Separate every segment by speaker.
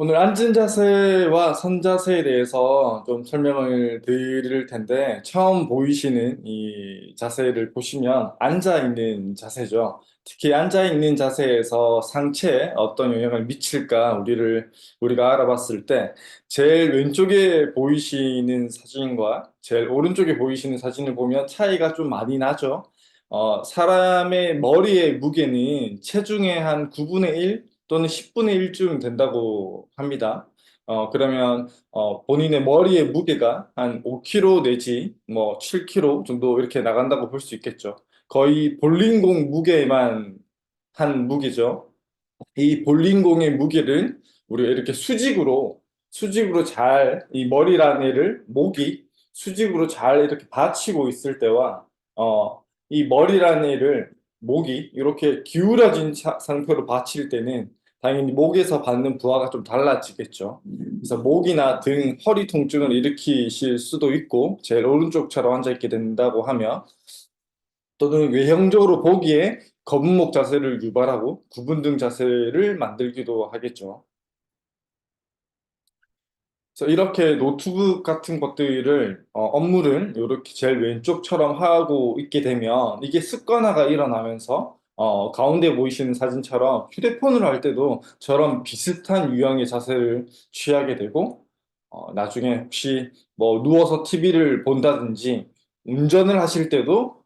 Speaker 1: 오늘 앉은 자세와 선 자세에 대해서 좀 설명을 드릴 텐데, 처음 보이시는 이 자세를 보시면 앉아 있는 자세죠. 특히 앉아 있는 자세에서 상체에 어떤 영향을 미칠까 우리가 알아봤을 때, 제일 왼쪽에 보이시는 사진과 제일 오른쪽에 보이시는 사진을 보면 차이가 좀 많이 나죠. 사람의 머리의 무게는 체중의 한 9분의 1 또는 10분의 1쯤 된다고 합니다. 그러면 본인의 머리의 무게가 한 5kg 내지 뭐 7kg 정도 이렇게 나간다고 볼 수 있겠죠. 거의 볼링공 무게만 한 무게죠. 이 볼링공의 무게를 우리가 이렇게 수직으로 잘 이 머리라네를 목이 수직으로 잘 이렇게 받치고 있을 때와 이 머리라네를 목이 이렇게 기울어진 상태로 받칠 때는 당연히 목에서 받는 부하가 좀 달라지겠죠. 그래서 목이나 등, 허리 통증을 일으키실 수도 있고 제일 오른쪽처럼 앉아 있게 된다고 하면 또는 외형적으로 보기에 거북목 자세를 유발하고 구분등 자세를 만들기도 하겠죠. 그래서 이렇게 노트북 같은 것들을 업무를 이렇게 제일 왼쪽처럼 하고 있게 되면 이게 습관화가 일어나면서 가운데 보이시는 사진처럼 휴대폰을 할 때도 저런 비슷한 유형의 자세를 취하게 되고 나중에 혹시 뭐 누워서 TV를 본다든지 운전을 하실 때도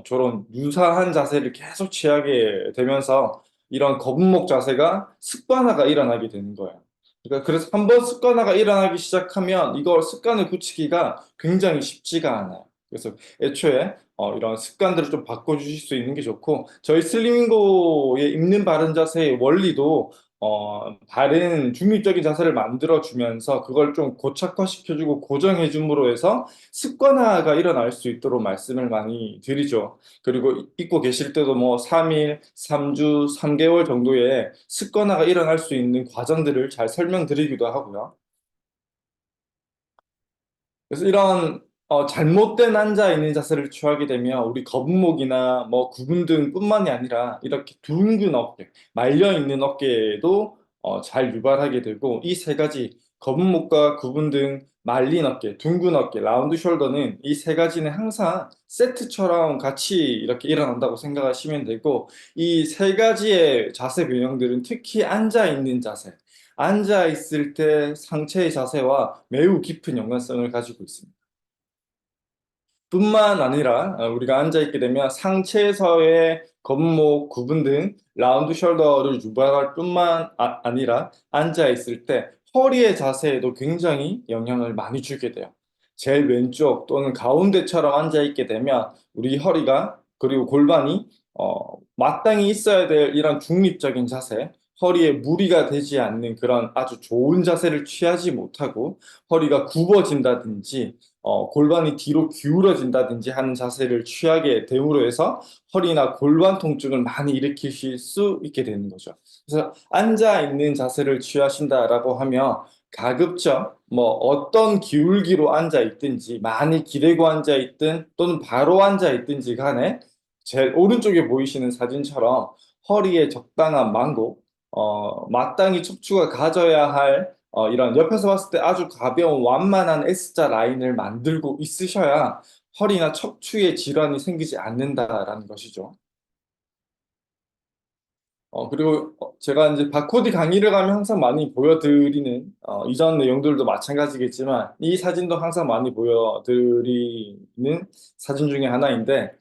Speaker 1: 저런 유사한 자세를 계속 취하게 되면서 이런 거북목 자세가 습관화가 일어나게 되는 거예요. 그러니까 그래서 한번 습관화가 일어나기 시작하면 이걸 습관을 굳히기가 굉장히 쉽지가 않아요. 그래서 애초에 이런 습관들을 좀 바꿔주실 수 있는 게 좋고 저희 슬리밍고에 입는 바른 자세의 원리도 바른 중립적인 자세를 만들어주면서 그걸 좀 고착화시켜주고 고정해줌으로 해서 습관화가 일어날 수 있도록 말씀을 많이 드리죠. 그리고 입고 계실 때도 뭐 3일, 3주, 3개월 정도의 습관화가 일어날 수 있는 과정들을 잘 설명드리기도 하고요. 그래서 이런 잘못된 앉아 있는 자세를 취하게 되면 우리 거북목이나 뭐 구분등뿐만이 아니라 이렇게 둥근 어깨, 말려 있는 어깨에도 잘 유발하게 되고 이 세 가지 거북목과 구분등, 말린 어깨, 둥근 어깨, 라운드 숄더는 이 세 가지는 항상 세트처럼 같이 이렇게 일어난다고 생각하시면 되고 이 세 가지의 자세 변형들은 특히 앉아 있는 자세 앉아 있을 때 상체의 자세와 매우 깊은 연관성을 가지고 있습니다. 뿐만 아니라 우리가 앉아 있게 되면 상체에서의 겉목 구분 등 라운드 숄더를 유발할 뿐만 아니라 앉아 있을 때 허리의 자세에도 굉장히 영향을 많이 주게 돼요. 제일 왼쪽 또는 가운데처럼 앉아 있게 되면 우리 허리가 그리고 골반이 마땅히 있어야 될 이런 중립적인 자세, 허리에 무리가 되지 않는 그런 아주 좋은 자세를 취하지 못하고 허리가 굽어진다든지 골반이 뒤로 기울어진다든지 하는 자세를 취하게 됨으로 해서 허리나 골반 통증을 많이 일으키실 수 있게 되는 거죠. 그래서 앉아 있는 자세를 취하신다라고 하면 가급적 뭐 어떤 기울기로 앉아 있든지 많이 기대고 앉아 있든 또는 바로 앉아 있든지 간에 제 오른쪽에 보이시는 사진처럼 허리에 적당한 망고, 마땅히 척추가 가져야 할 이런 옆에서 봤을 때 아주 가벼운 완만한 S자 라인을 만들고 있으셔야 허리나 척추에 질환이 생기지 않는다라는 것이죠. 그리고 제가 이제 바코드 강의를 가면 항상 많이 보여드리는 이전 내용들도 마찬가지겠지만 이 사진도 항상 많이 보여드리는 사진 중에 하나인데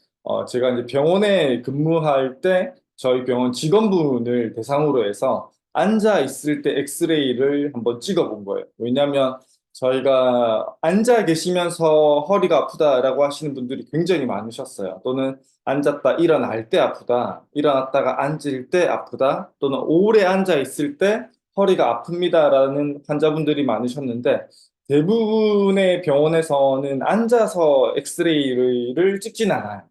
Speaker 1: 제가 이제 병원에 근무할 때 저희 병원 직원분을 대상으로 해서 앉아 있을 때 엑스레이를 한번 찍어 본 거예요. 왜냐하면 저희가 앉아 계시면서 허리가 아프다라고 하시는 분들이 굉장히 많으셨어요. 또는 앉았다 일어날 때 아프다, 일어났다가 앉을 때 아프다, 또는 오래 앉아 있을 때 허리가 아픕니다라는 환자분들이 많으셨는데 대부분의 병원에서는 앉아서 엑스레이를 찍진 않아요.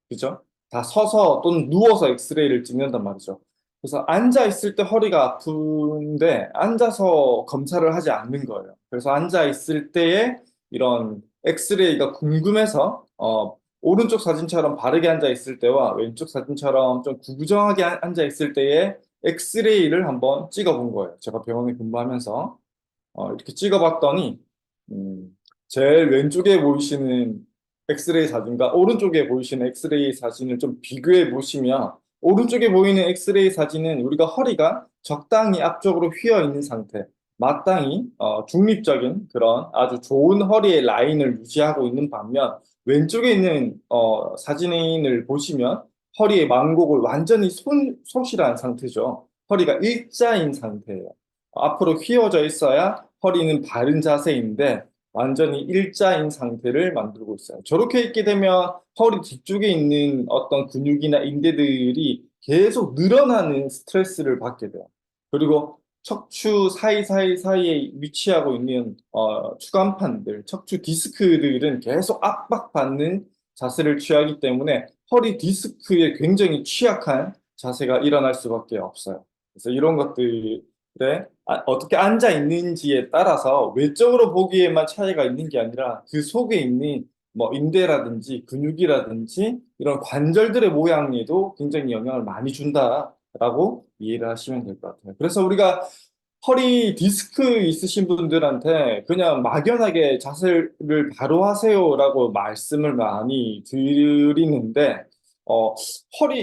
Speaker 1: 그죠? 다 서서 또는 누워서 엑스레이를 찍는단 말이죠. 그래서 앉아 있을 때 허리가 아픈데 앉아서 검사를 하지 않는 거예요. 그래서 앉아 있을 때에 이런 엑스레이가 궁금해서 오른쪽 사진처럼 바르게 앉아 있을 때와 왼쪽 사진처럼 좀 구부정하게 앉아 있을 때에 엑스레이를 한번 찍어본 거예요. 제가 병원에 근무하면서. 이렇게 찍어봤더니, 음, 제일 왼쪽에 보이시는 엑스레이 사진과 오른쪽에 보이시는 엑스레이 사진을 좀 비교해 보시면, 오른쪽에 보이는 엑스레이 사진은 우리가 허리가 적당히 앞쪽으로 휘어 있는 상태, 마땅히 중립적인 그런 아주 좋은 허리의 라인을 유지하고 있는 반면, 왼쪽에 있는 사진을 보시면 허리의 만곡을 완전히 소실한 상태죠. 허리가 일자인 상태예요. 앞으로 휘어져 있어야 허리는 바른 자세인데 완전히 일자인 상태를 만들고 있어요. 저렇게 있게 되면 허리 뒤쪽에 있는 어떤 근육이나 인대들이 계속 늘어나는 스트레스를 받게 돼요. 그리고 척추 사이사이에 위치하고 있는 추간판들, 척추 디스크들은 계속 압박받는 자세를 취하기 때문에 허리 디스크에 굉장히 취약한 자세가 일어날 수밖에 없어요. 그래서 이런 것들에 어떻게 앉아 있는지에 따라서 외적으로 보기에만 차이가 있는 게 아니라 그 속에 있는 뭐 인대라든지 근육이라든지 이런 관절들의 모양에도 굉장히 영향을 많이 준다라고 이해를 하시면 될 것 같아요. 그래서 우리가 허리 디스크 있으신 분들한테 그냥 막연하게 자세를 바로 하세요라고 말씀을 많이 드리는데,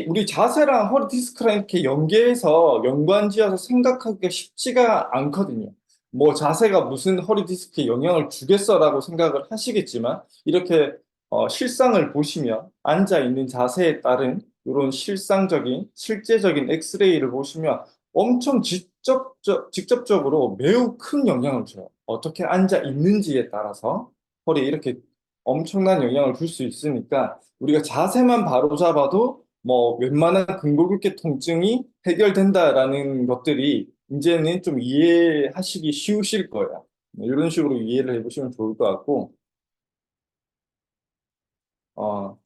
Speaker 1: 우리 자세랑 허리 디스크랑 이렇게 연계해서 연관지어서 생각하기가 쉽지가 않거든요. 뭐 자세가 무슨 허리 디스크에 영향을 주겠어라고 생각을 하시겠지만, 이렇게 실상을 보시면 앉아 있는 자세에 따른 이런 실제적인 엑스레이를 보시면 엄청 직접적으로 매우 큰 영향을 줘요. 어떻게 앉아 있는지에 따라서 허리에 이렇게 엄청난 영향을 줄 수 있으니까 우리가 자세만 바로 잡아도 뭐 웬만한 근골격계 통증이 해결된다라는 것들이 이제는 좀 이해하시기 쉬우실 거예요. 이런 식으로 이해를 해보시면 좋을 것 같고, 어,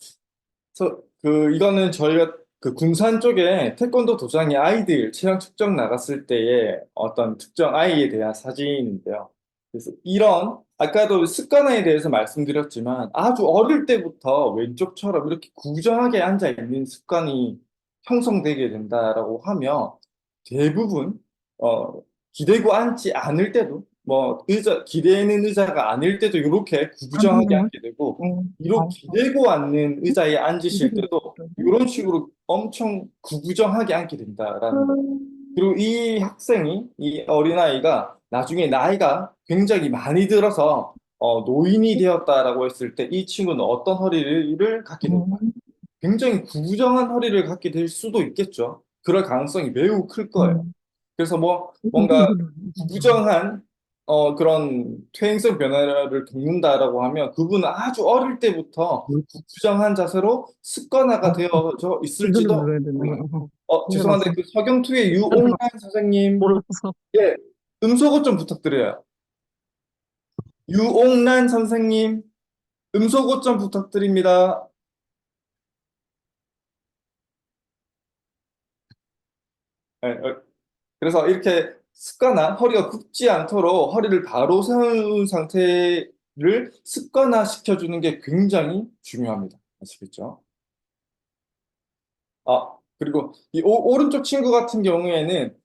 Speaker 1: 이거는 저희가 그 군산 쪽에 태권도 도장의 아이들 체형 측정 나갔을 때의 어떤 특정 아이에 대한 사진인데요. 그래서 아까도 습관화에 대해서 말씀드렸지만 아주 어릴 때부터 왼쪽처럼 이렇게 구정하게 앉아 있는 습관이 형성되게 된다라고 하면 대부분, 어, 기대고 앉지 않을 때도, 뭐, 기대는 의자가 아닐 때도 이렇게 구부정하게 앉게 되고, 이렇게 기대고 앉는 의자에 앉으실 때도 이런 식으로 엄청 구부정하게 앉게 된다라는 거예요. 그리고 이 어린아이가 나중에 나이가 굉장히 많이 들어서 노인이 되었다라고 했을 때 이 친구는 어떤 허리를 갖게 될까요? 굉장히 구부정한 허리를 갖게 될 수도 있겠죠. 그럴 가능성이 매우 클 거예요. 그래서 뭐 뭔가 부정한 그런 퇴행성 변화를 겪는다라고 하면 그분은 아주 어릴 때부터 부정한 자세로 습관화가 되어져
Speaker 2: 이걸로
Speaker 1: 있을지도
Speaker 2: 눌러야 되는
Speaker 1: 모릅니다.
Speaker 2: 거야.
Speaker 1: 죄송한데
Speaker 2: 몰라서.
Speaker 1: 그 서경투의 유옥란 선생님,
Speaker 2: 몰라서.
Speaker 1: 예, 음소거 좀 부탁드려요. 유옥란 선생님, 음소거 좀 부탁드립니다. 예, 그래서 이렇게 습관화, 허리가 굽지 않도록 허리를 바로 세운 상태를 습관화 시켜주는 게 굉장히 중요합니다. 아시겠죠? 그리고 오른쪽 친구 같은 경우에는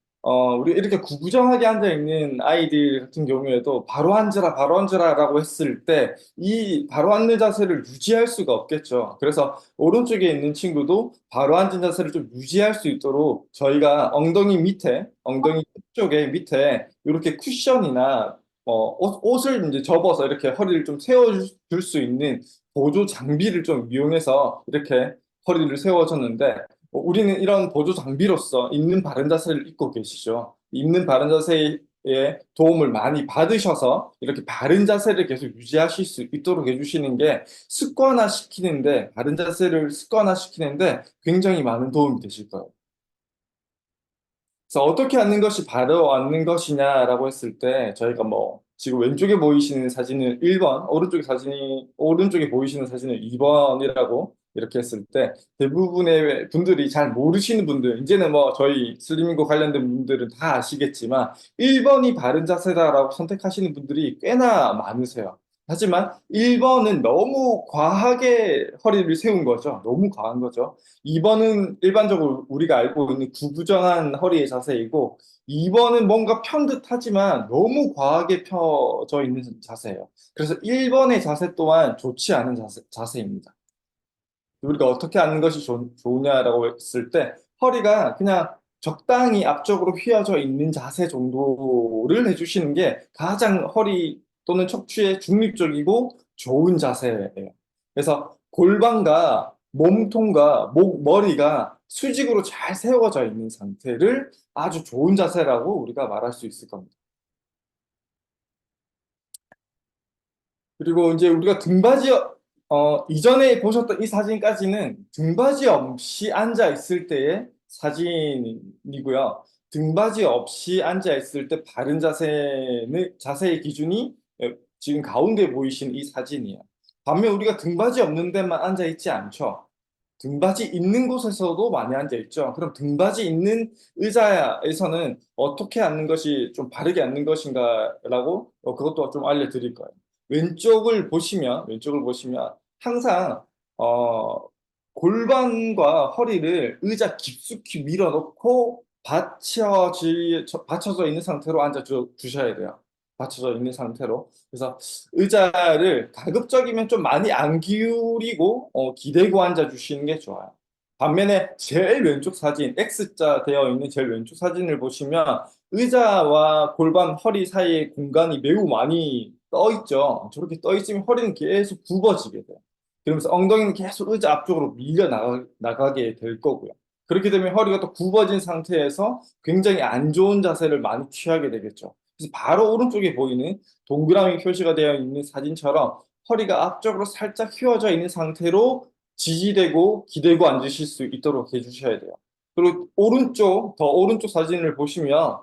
Speaker 1: 우리 이렇게 구부정하게 앉아 있는 아이들 같은 경우에도 바로 앉으라라고 했을 때 이 바로 앉는 자세를 유지할 수가 없겠죠. 그래서 오른쪽에 있는 친구도 바로 앉은 자세를 좀 유지할 수 있도록 저희가 엉덩이 쪽에 밑에 이렇게 쿠션이나 옷을 이제 접어서 이렇게 허리를 좀 세워줄 수 있는 보조 장비를 좀 이용해서 이렇게 허리를 세워줬는데 우리는 이런 보조 장비로서 있는 바른 자세를 입고 계시죠. 있는 바른 자세에 도움을 많이 받으셔서 이렇게 바른 자세를 계속 유지하실 수 있도록 해주시는 게 바른 자세를 습관화시키는데 굉장히 많은 도움이 되실 거예요. 그래서 어떻게 앉는 것이 바로 앉는 것이냐라고 했을 때 저희가 뭐 지금 왼쪽에 보이시는 사진은 1번, 오른쪽에 보이시는 사진은 2번이라고 이렇게 했을 때 대부분의 분들이 잘 모르시는 분들, 이제는 뭐 저희 슬리밍과 관련된 분들은 다 아시겠지만 1번이 바른 자세다라고 선택하시는 분들이 꽤나 많으세요. 하지만 1번은 너무 과하게 허리를 세운 거죠. 너무 과한 거죠. 2번은 일반적으로 우리가 알고 있는 구부정한 허리의 자세이고 2번은 뭔가 편 듯하지만 너무 과하게 펴져 있는 자세예요. 그래서 1번의 자세 또한 좋지 않은 자세입니다. 우리가 어떻게 하는 것이 좋으냐라고 했을 때 허리가 그냥 적당히 앞쪽으로 휘어져 있는 자세 정도를 해주시는 게 가장 허리 또는 척추에 중립적이고 좋은 자세예요. 그래서 골반과 몸통과 목, 머리가 수직으로 잘 세워져 있는 상태를 아주 좋은 자세라고 우리가 말할 수 있을 겁니다. 그리고 이제 우리가 등받이 이전에 보셨던 이 사진까지는 등받이 없이 앉아 있을 때의 사진이고요. 등받이 없이 앉아 있을 때 바른 자세의 기준이 지금 가운데 보이신 이 사진이에요. 반면 우리가 등받이 없는 데만 앉아 있지 않죠. 등받이 있는 곳에서도 많이 앉아 있죠. 그럼 등받이 있는 의자에서는 어떻게 앉는 것이 좀 바르게 앉는 것인가라고 그것도 좀 알려드릴 거예요. 왼쪽을 보시면 항상 어, 골반과 허리를 의자 깊숙이 밀어넣고 받쳐져 있는 상태로 앉아 주셔야 돼요. 받쳐져 있는 상태로. 그래서 의자를 가급적이면 좀 많이 안 기울이고 기대고 앉아 주시는 게 좋아요. 반면에 제일 왼쪽 사진, X자 되어 있는 제일 왼쪽 사진을 보시면 의자와 골반, 허리 사이에 공간이 매우 많이 떠 있죠. 저렇게 떠 있으면 허리는 계속 굽어지게 돼요. 그러면서 엉덩이는 계속 의자 앞쪽으로 나가게 될 거고요. 그렇게 되면 허리가 또 굽어진 상태에서 굉장히 안 좋은 자세를 많이 취하게 되겠죠. 그래서 바로 오른쪽에 보이는 동그라미 표시가 되어 있는 사진처럼 허리가 앞쪽으로 살짝 휘어져 있는 상태로 지지되고 기대고 앉으실 수 있도록 해주셔야 돼요. 그리고 더 오른쪽 사진을 보시면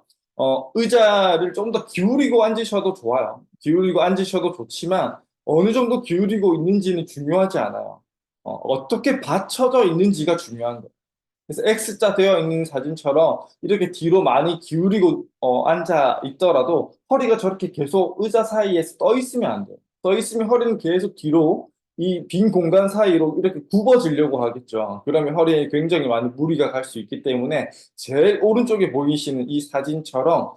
Speaker 1: 의자를 좀 더 기울이고 앉으셔도 좋아요. 기울이고 앉으셔도 좋지만 어느 정도 기울이고 있는지는 중요하지 않아요. 어떻게 받쳐져 있는지가 중요한 거예요. 그래서 X자 되어 있는 사진처럼 이렇게 뒤로 많이 기울이고 앉아 있더라도 허리가 저렇게 계속 의자 사이에서 떠 있으면 안 돼요. 떠 있으면 허리는 계속 뒤로 이 빈 공간 사이로 이렇게 굽어지려고 하겠죠. 그러면 허리에 굉장히 많은 무리가 갈 수 있기 때문에 제일 오른쪽에 보이시는 이 사진처럼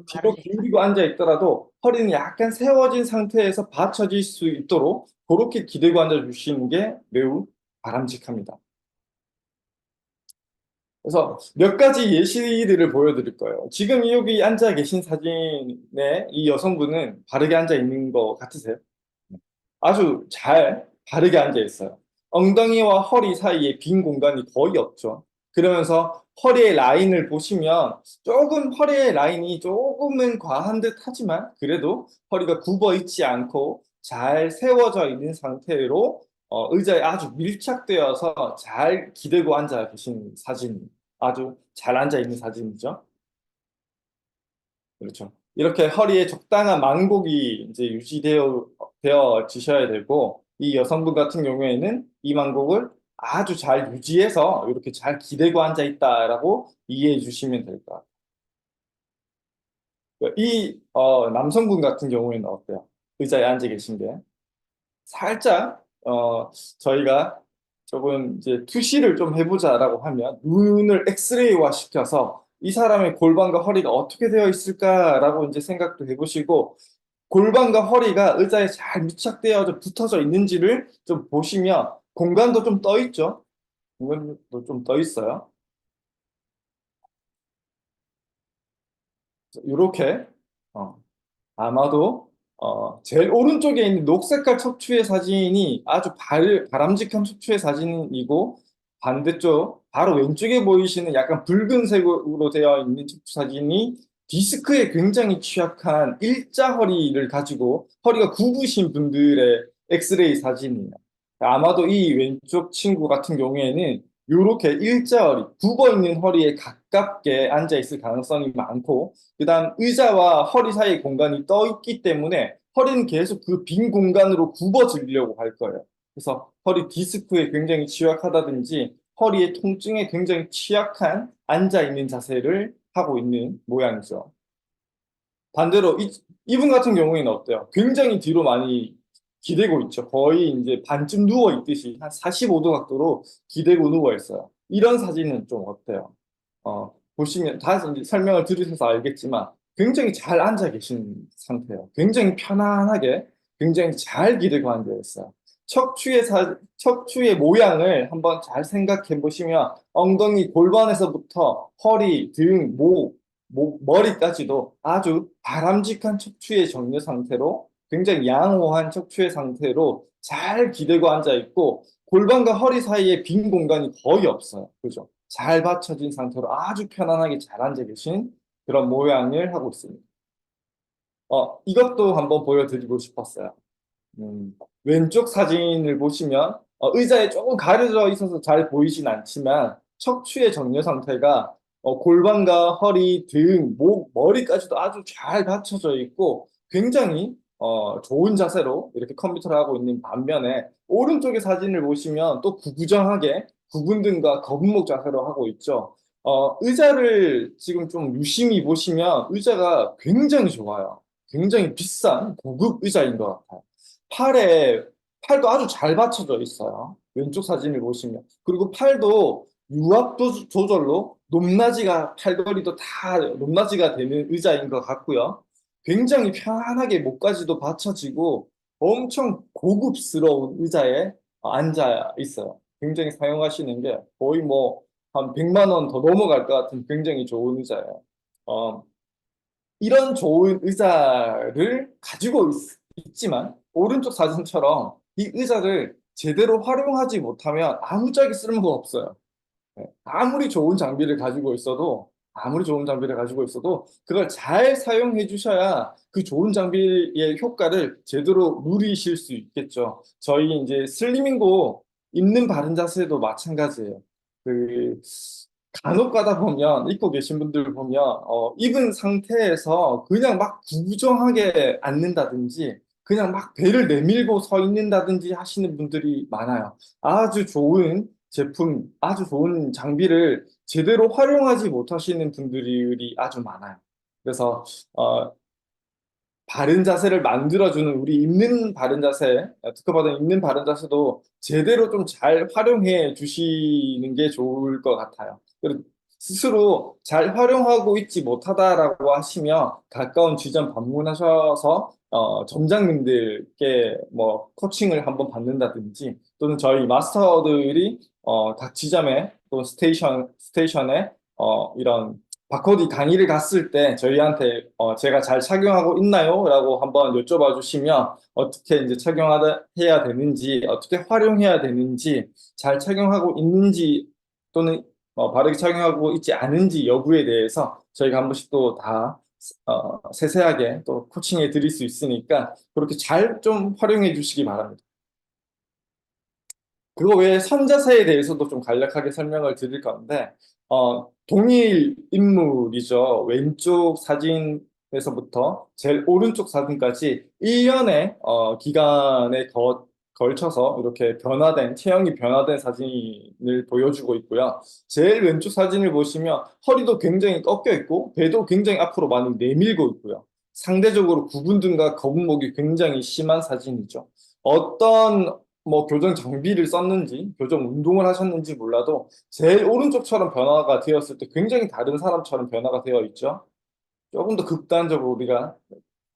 Speaker 1: 뒤로 기울이고 앉아 있더라도 허리는 약간 세워진 상태에서 받쳐질 수 있도록 그렇게 기대고 앉아 주시는 게 매우 바람직합니다. 그래서 몇 가지 예시들을 보여드릴 거예요. 지금 여기 앉아 계신 사진에 이 여성분은 바르게 앉아 있는 거 같으세요? 아주 잘 바르게 앉아 있어요. 엉덩이와 허리 사이에 빈 공간이 거의 없죠. 그러면서 허리의 라인을 보시면 조금 허리의 라인이 조금은 과한 듯 하지만 그래도 허리가 굽어 있지 않고 잘 세워져 있는 상태로 의자에 아주 밀착되어서 잘 기대고 앉아 계신 사진, 아주 잘 앉아 있는 사진이죠. 그렇죠. 이렇게 허리에 적당한 만곡이 이제 되어지셔야 되고, 이 여성분 같은 경우에는 이 만곡을 아주 잘 유지해서 이렇게 잘 기대고 앉아 있다라고 이해해 주시면 될 것 같아요. 이 남성분 같은 경우에는 어때요? 의자에 앉아 계신 게 살짝 저희가 조금 이제 투시를 좀 해보자라고 하면 눈을 엑스레이화 시켜서 이 사람의 골반과 허리가 어떻게 되어 있을까라고 이제 생각도 해보시고 골반과 허리가 의자에 잘 밀착되어 붙어져 있는지를 좀 보시면 공간도 좀 떠 있죠. 공간도 좀 떠 있어요. 이렇게 아마도 제일 오른쪽에 있는 녹색깔 척추의 사진이 아주 바람직한 척추의 사진이고 반대쪽 바로 왼쪽에 보이시는 약간 붉은색으로 되어 있는 척추 사진이 디스크에 굉장히 취약한 일자 허리를 가지고 허리가 굽으신 분들의 엑스레이 사진이에요. 아마도 이 왼쪽 친구 같은 경우에는 이렇게 일자 허리, 굽어 있는 허리에 가깝게 앉아 있을 가능성이 많고 그다음 의자와 허리 사이 공간이 떠 있기 때문에 허리는 계속 그 빈 공간으로 굽어지려고 할 거예요. 그래서 허리 디스크에 굉장히 취약하다든지 허리의 통증에 굉장히 취약한 앉아 있는 자세를 하고 있는 모양이죠. 반대로 이분 같은 경우에는 어때요? 굉장히 뒤로 많이 기대고 있죠. 거의 이제 반쯤 누워 있듯이 한 45도 각도로 기대고 누워 있어요. 이런 사진은 좀 어때요? 보시면 다 이제 설명을 들으셔서 알겠지만 굉장히 잘 앉아 계신 상태예요. 굉장히 편안하게, 굉장히 잘 기대고 앉아 있어요. 척추의 모양을 한번 잘 생각해 보시면 엉덩이 골반에서부터 허리, 등, 머리까지도 아주 바람직한 척추의 정렬 상태로 굉장히 양호한 척추의 상태로 잘 기대고 앉아 있고 골반과 허리 사이에 빈 공간이 거의 없어요. 그죠? 잘 받쳐진 상태로 아주 편안하게 잘 앉아 계신 그런 모양을 하고 있습니다. 이것도 한번 보여드리고 싶었어요. 음, 왼쪽 사진을 보시면 의자에 조금 가려져 있어서 잘 보이진 않지만 척추의 정렬 상태가 골반과 허리, 등, 목, 머리까지도 아주 잘 받쳐져 있고 굉장히 좋은 자세로 이렇게 컴퓨터를 하고 있는 반면에 오른쪽의 사진을 보시면 또 구부정하게 구분등과 거북목 자세로 하고 있죠. 의자를 지금 좀 유심히 보시면 의자가 굉장히 좋아요. 굉장히 비싼 고급 의자인 것 같아요. 팔에 팔도 아주 잘 받쳐져 있어요. 왼쪽 사진을 보시면. 그리고 팔도 조절로 높낮이가 팔걸이도 다 높낮이가 되는 의자인 것 같고요. 굉장히 편안하게 목까지도 받쳐지고 엄청 고급스러운 의자에 앉아 있어요. 굉장히 사용하시는 게 거의 뭐 한 100만 원 더 넘어갈 것 같은 굉장히 좋은 의자예요. 어, 이런 좋은 의자를 가지고 있지만 오른쪽 사진처럼 이 의자를 제대로 활용하지 못하면 아무짝에 쓸모가 없어요. 네. 아무리 좋은 장비를 가지고 있어도 그걸 잘 사용해 주셔야 그 좋은 장비의 효과를 제대로 누리실 수 있겠죠. 저희 이제 슬리밍고 입는 바른 자세도 마찬가지예요. 그 간혹 가다 보면 입고 계신 분들 보면 입은 상태에서 그냥 막 구부정하게 앉는다든지 그냥 막 배를 내밀고 서 있는다든지 하시는 분들이 많아요. 아주 좋은 제품, 아주 좋은 장비를 제대로 활용하지 못하시는 분들이 아주 많아요. 그래서 어, 바른 자세를 만들어주는 우리 있는 바른 자세, 특허받은 있는 바른 자세도 제대로 좀 잘 활용해 주시는 게 좋을 것 같아요. 그리고 스스로 잘 활용하고 있지 못하다라고 하시면 가까운 지점 방문하셔서 점장님들께 뭐 코칭을 한번 받는다든지 또는 저희 마스터들이 각 지점에 또 스테이션에 이런 바코드 강의를 갔을 때 저희한테 제가 잘 착용하고 있나요? 라고 한번 여쭤봐 주시면 어떻게 이제 착용해야 되는지, 어떻게 활용해야 되는지, 잘 착용하고 있는지 또는 바르게 착용하고 있지 않은지 여부에 대해서 저희가 한 번씩 또 다 세세하게 또 코칭해 드릴 수 있으니까 그렇게 잘 좀 활용해 주시기 바랍니다. 그거 외에 선자세에 대해서도 좀 간략하게 설명을 드릴 건데, 동일 인물이죠. 왼쪽 사진에서부터 제일 오른쪽 사진까지 1년의 기간에 걸쳐서 이렇게 체형이 변화된 사진을 보여주고 있고요. 제일 왼쪽 사진을 보시면 허리도 굉장히 꺾여 있고, 배도 굉장히 앞으로 많이 내밀고 있고요. 상대적으로 구분등과 거북목이 굉장히 심한 사진이죠. 어떤 뭐 교정 장비를 썼는지, 교정 운동을 하셨는지 몰라도 제일 오른쪽처럼 변화가 되었을 때 굉장히 다른 사람처럼 변화가 되어 있죠. 조금 더 극단적으로 우리가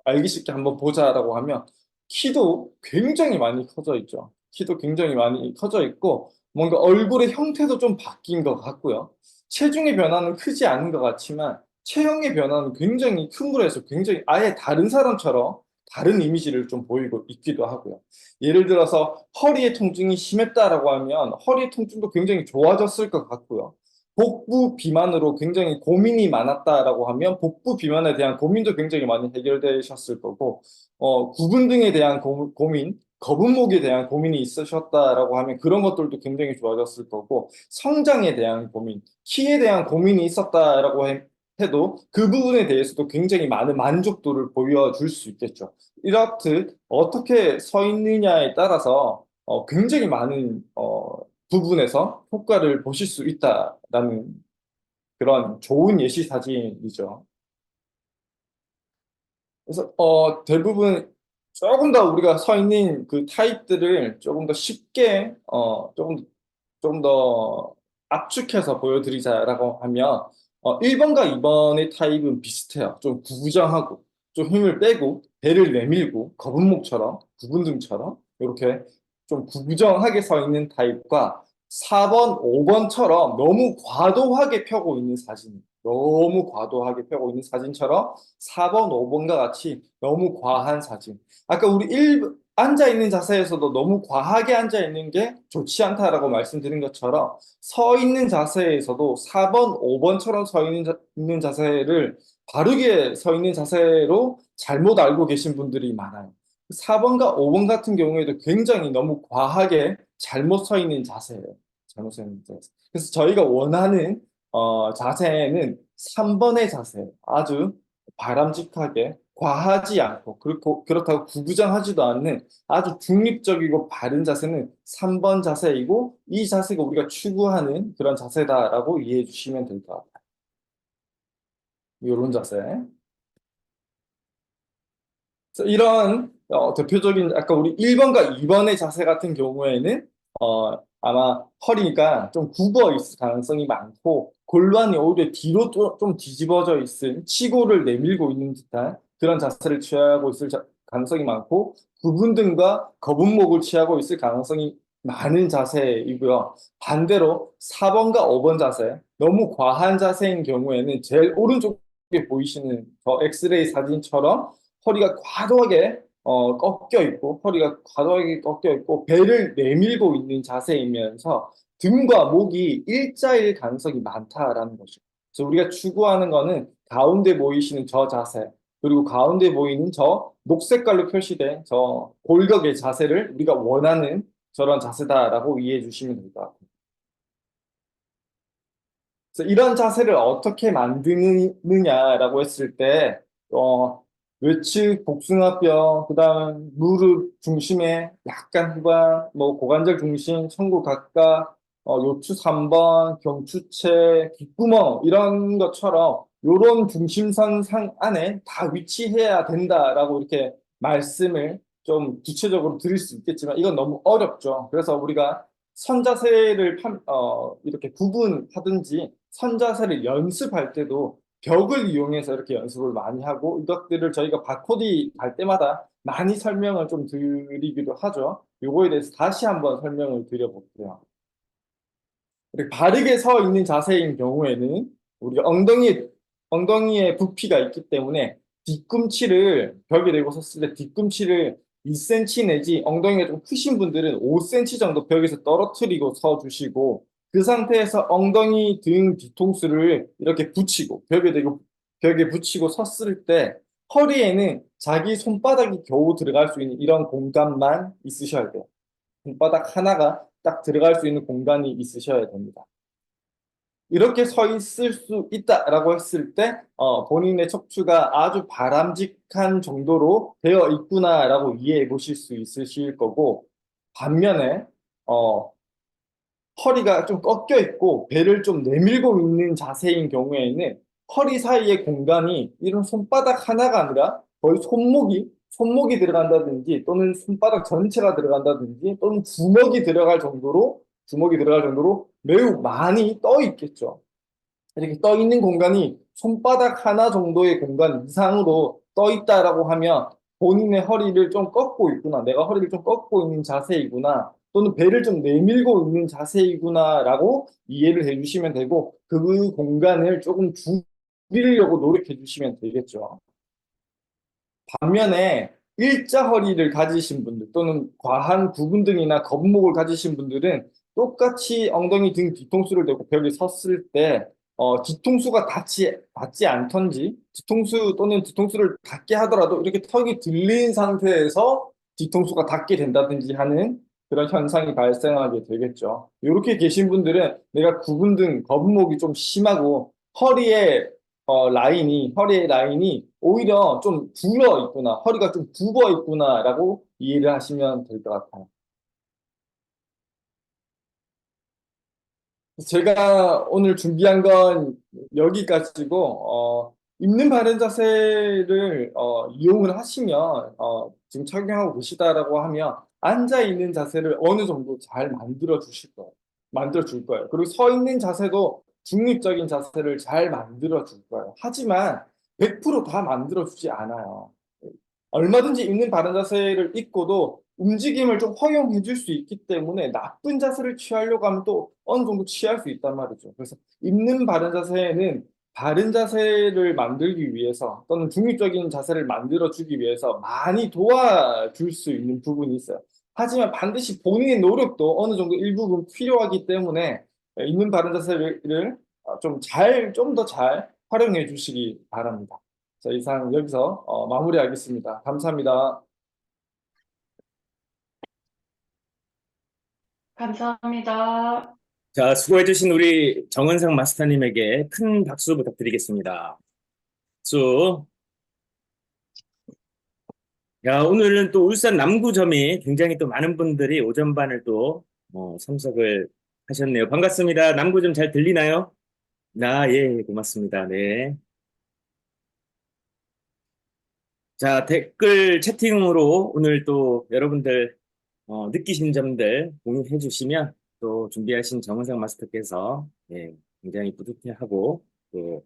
Speaker 1: 알기 쉽게 한번 보자라고 하면 키도 굉장히 많이 커져 있죠. 키도 굉장히 많이 커져 있고 뭔가 얼굴의 형태도 좀 바뀐 것 같고요. 체중의 변화는 크지 않은 것 같지만 체형의 변화는 굉장히 큰 거에서 굉장히 아예 다른 사람처럼 다른 이미지를 좀 보이고 있기도 하고요. 예를 들어서 허리의 통증이 심했다라고 하면 허리의 통증도 굉장히 좋아졌을 것 같고요. 복부 비만으로 굉장히 고민이 많았다라고 하면 복부 비만에 대한 고민도 굉장히 많이 해결되셨을 거고, 구분 등에 대한 고민, 거북목에 대한 고민이 있으셨다라고 하면 그런 것들도 굉장히 좋아졌을 거고, 성장에 대한 고민, 키에 대한 고민이 있었다라고 해도 그 부분에 대해서도 굉장히 많은 만족도를 보여줄 수 있겠죠. 이렇듯 어떻게 서 있느냐에 따라서 굉장히 많은 부분에서 효과를 보실 수 있다라는 그런 좋은 예시 사진이죠. 그래서 대부분 조금 더 우리가 서 있는 그 타입들을 조금 더 쉽게 조금 더 압축해서 보여드리자라고 하면 1번과 2번의 타입은 비슷해요. 좀 구부정하고 좀 힘을 빼고 배를 내밀고 거북목처럼 구분등처럼 이렇게 좀 구부정하게 서 있는 타입과 4번, 5번처럼 너무 과도하게 펴고 있는 사진, 너무 과도하게 펴고 있는 사진처럼 4번, 5번과 같이 너무 과한 사진. 아까 우리 앉아 있는 자세에서도 너무 과하게 앉아 있는 게 좋지 않다라고 말씀드린 것처럼 서 있는 자세에서도 4번, 5번처럼 있는 자세를 바르게 서 있는 자세로 잘못 알고 계신 분들이 많아요. 4번과 5번 같은 경우에도 굉장히 너무 과하게 잘못 서 있는 자세예요. 잘못 서 있는 자세. 그래서 저희가 원하는 자세는 3번의 자세. 아주 바람직하게 과하지 않고 그렇다고 구부정하지도 않는 아주 중립적이고 바른 자세는 3번 자세이고 이 자세가 우리가 추구하는 그런 자세다라고 이해해 주시면 될 것 같아요. 이런 자세. 그래서 이런 대표적인 아까 우리 1번과 2번의 자세 같은 경우에는 아마 허리가 좀 굽어 있을 가능성이 많고 골반이 오히려 뒤로 좀 뒤집어져 있을 치고를 내밀고 있는 듯한 그런 자세를 취하고 있을 가능성이 많고 구분등과 거북목을 취하고 있을 가능성이 많은 자세이고요. 반대로 4번과 5번 자세, 너무 과한 자세인 경우에는 제일 오른쪽에 보이시는 저 엑스레이 사진처럼 허리가 과도하게 꺾여 있고 허리가 과도하게 꺾여 있고 배를 내밀고 있는 자세이면서 등과 목이 일자일 가능성이 많다라는 거죠. 그래서 우리가 추구하는 거는 가운데 보이시는 저 자세 그리고 가운데 보이는 저 녹색깔로 표시된 저 골격의 자세를 우리가 원하는 저런 자세다라고 이해해 주시면 될 것 같아요. 그래서 이런 자세를 어떻게 만드느냐라고 했을 때, 외측 복숭아뼈, 그다음 무릎 중심에 약간 후방, 뭐 고관절 중심, 천구 각각, 요추 3번, 경추체, 귓구멍 이런 것처럼 이런 중심선 상 안에 다 위치해야 된다라고 이렇게 말씀을 좀 구체적으로 드릴 수 있겠지만 이건 너무 어렵죠. 그래서 우리가 선자세를 이렇게 구분하든지 선자세를 연습할 때도 벽을 이용해서 이렇게 연습을 많이 하고 이것들을 저희가 바코디 갈 때마다 많이 설명을 좀 드리기도 하죠. 요거에 대해서 다시 한번 설명을 드려볼게요. 이렇게 바르게 서 있는 자세인 경우에는 우리가 엉덩이에 부피가 있기 때문에 뒤꿈치를 벽에 대고 섰을 때 뒤꿈치를 2cm 내지 엉덩이가 좀 크신 분들은 5cm 정도 벽에서 떨어뜨리고 서 주시고 그 상태에서 엉덩이 등 뒤통수를 이렇게 붙이고 벽에 붙이고 섰을 때 허리에는 자기 손바닥이 겨우 들어갈 수 있는 이런 공간만 있으셔야 돼요. 손바닥 하나가 딱 들어갈 수 있는 공간이 있으셔야 됩니다. 이렇게 서 있을 수 있다라고 했을 때 본인의 척추가 아주 바람직한 정도로 되어 있구나라고 이해해 보실 수 있으실 거고 반면에 어, 허리가 좀 꺾여 있고 배를 좀 내밀고 있는 자세인 경우에는 허리 사이의 공간이 이런 손바닥 하나가 아니라 거의 손목이 들어간다든지 또는 손바닥 전체가 들어간다든지 또는 주먹이 들어갈 정도로 매우 많이 떠 있겠죠. 이렇게 떠 있는 공간이 손바닥 하나 정도의 공간 이상으로 떠 있다라고 하면 본인의 허리를 좀 꺾고 있구나. 내가 허리를 좀 꺾고 있는 자세이구나. 또는 배를 좀 내밀고 있는 자세이구나라고 이해를 해주시면 되고 그 공간을 조금 줄이려고 노력해 주시면 되겠죠. 반면에 일자 허리를 가지신 분들 또는 과한 구분등이나 거북목을 가지신 분들은 똑같이 엉덩이 등 뒤통수를 대고 벽에 섰을 때 뒤통수가 닿지 않던지 뒤통수 또는 뒤통수를 닿게 하더라도 이렇게 턱이 들린 상태에서 뒤통수가 닿게 된다든지 하는 그런 현상이 발생하게 되겠죠. 이렇게 계신 분들은 내가 구분등 거북목이 좀 심하고 허리의 라인이 오히려 좀 불어 있구나, 허리가 좀 굽어 있구나라고 이해를 하시면 될 것 같아요. 제가 오늘 준비한 건 여기까지고, 있는 바른 자세를 이용을 하시면 지금 착용하고 계시다라고 하면 앉아 있는 자세를 어느 정도 잘 만들어 주실 거예요. 만들어 줄 거예요. 그리고 서 있는 자세도 중립적인 자세를 잘 만들어 줄 거예요. 하지만 100%다 만들어 주지 않아요. 얼마든지 있는 바른 자세를 입고도 움직임을 좀 허용해 줄 수 있기 때문에 나쁜 자세를 취하려고 하면 또 어느 정도 취할 수 있단 말이죠. 그래서 있는 바른 자세는 바른 자세를 만들기 위해서 또는 중립적인 자세를 만들어 주기 위해서 많이 도와줄 수 있는 부분이 있어요. 하지만 반드시 본인의 노력도 어느 정도 일부분 필요하기 때문에 있는 바른 자세를 좀 더 잘 활용해 주시기 바랍니다. 자, 이상 여기서 마무리하겠습니다. 감사합니다.
Speaker 2: 감사합니다.
Speaker 3: 자, 수고해주신 우리 정은상 마스터님에게 큰 박수 부탁드리겠습니다. 박수. 야, 오늘은 또 울산 남구점이 굉장히 또 많은 분들이 오전반을 또 참석을 하셨네요. 반갑습니다. 남구점 잘 들리나요? 예, 고맙습니다. 네. 자, 댓글 채팅으로 오늘 또 여러분들 느끼신 점들 공유해 주시면 또 준비하신 정은상 마스터께서 굉장히 뿌듯해하고 또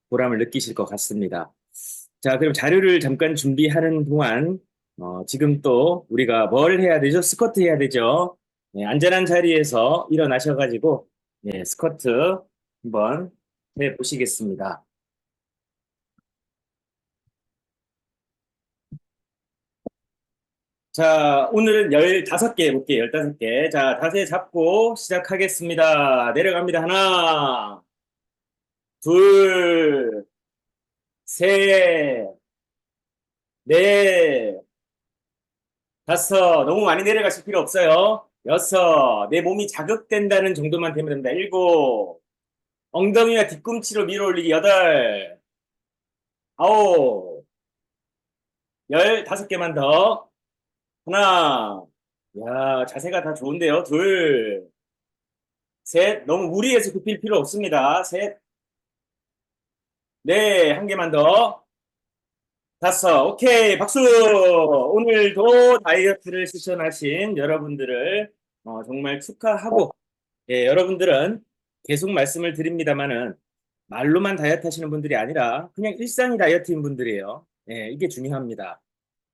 Speaker 3: 보람을 느끼실 것 같습니다. 자, 그럼 자료를 잠깐 준비하는 동안 지금 또 우리가 뭘 해야 되죠? 스쿼트 해야 되죠? 네, 안전한 자리에서 일어나셔가지고 스쿼트 한번 해보시겠습니다. 자, 오늘은 15개 해볼게요. 15개. 자, 자세 잡고 시작하겠습니다. 내려갑니다. 하나, 둘, 셋, 넷, 다섯. 너무 많이 내려가실 필요 없어요. 여섯. 내 몸이 자극된다는 정도만 되면 됩니다. 일곱. 엉덩이와 뒤꿈치로 밀어 올리기. 여덟. 아홉. 15개만 더. 하나. 야, 자세가 다 좋은데요. 둘. 셋. 너무 무리해서 굽힐 필요 없습니다. 셋. 네, 한 개만 더. 다섯. 오케이. 박수. 오늘도 다이어트를 실천하신 여러분들을 정말 축하하고, 여러분들은 계속 말씀을 드립니다만은 말로만 다이어트 하시는 분들이 아니라 그냥 일상이 다이어트인 분들이에요. 이게 중요합니다.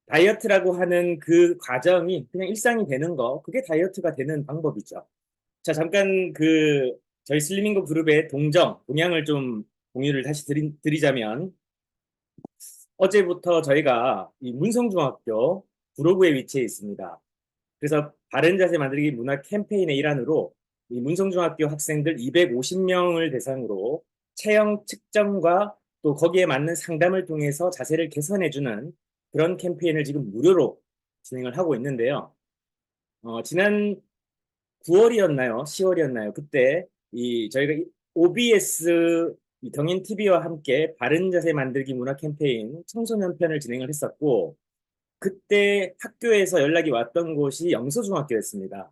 Speaker 3: 다이어트라고 하는 그 과정이 그냥 일상이 되는 거, 그게 다이어트가 되는 방법이죠. 자, 잠깐 저희 슬리밍고 그룹의 동향을 좀 공유를 다시 드리자면, 어제부터 저희가 이 문성중학교 구로구에 위치해 있습니다. 그래서 바른 자세 만들기 문화 캠페인의 일환으로 이 문성중학교 학생들 250명을 대상으로 체형 측정과 또 거기에 맞는 상담을 통해서 자세를 개선해주는 그런 캠페인을 지금 무료로 진행을 하고 있는데요. 지난 9월이었나요? 10월이었나요? 그때 저희가 OBS 경인 TV와 함께 바른 자세 만들기 문화 캠페인 청소년 편을 진행을 했었고, 그때 학교에서 연락이 왔던 곳이 영서중학교였습니다.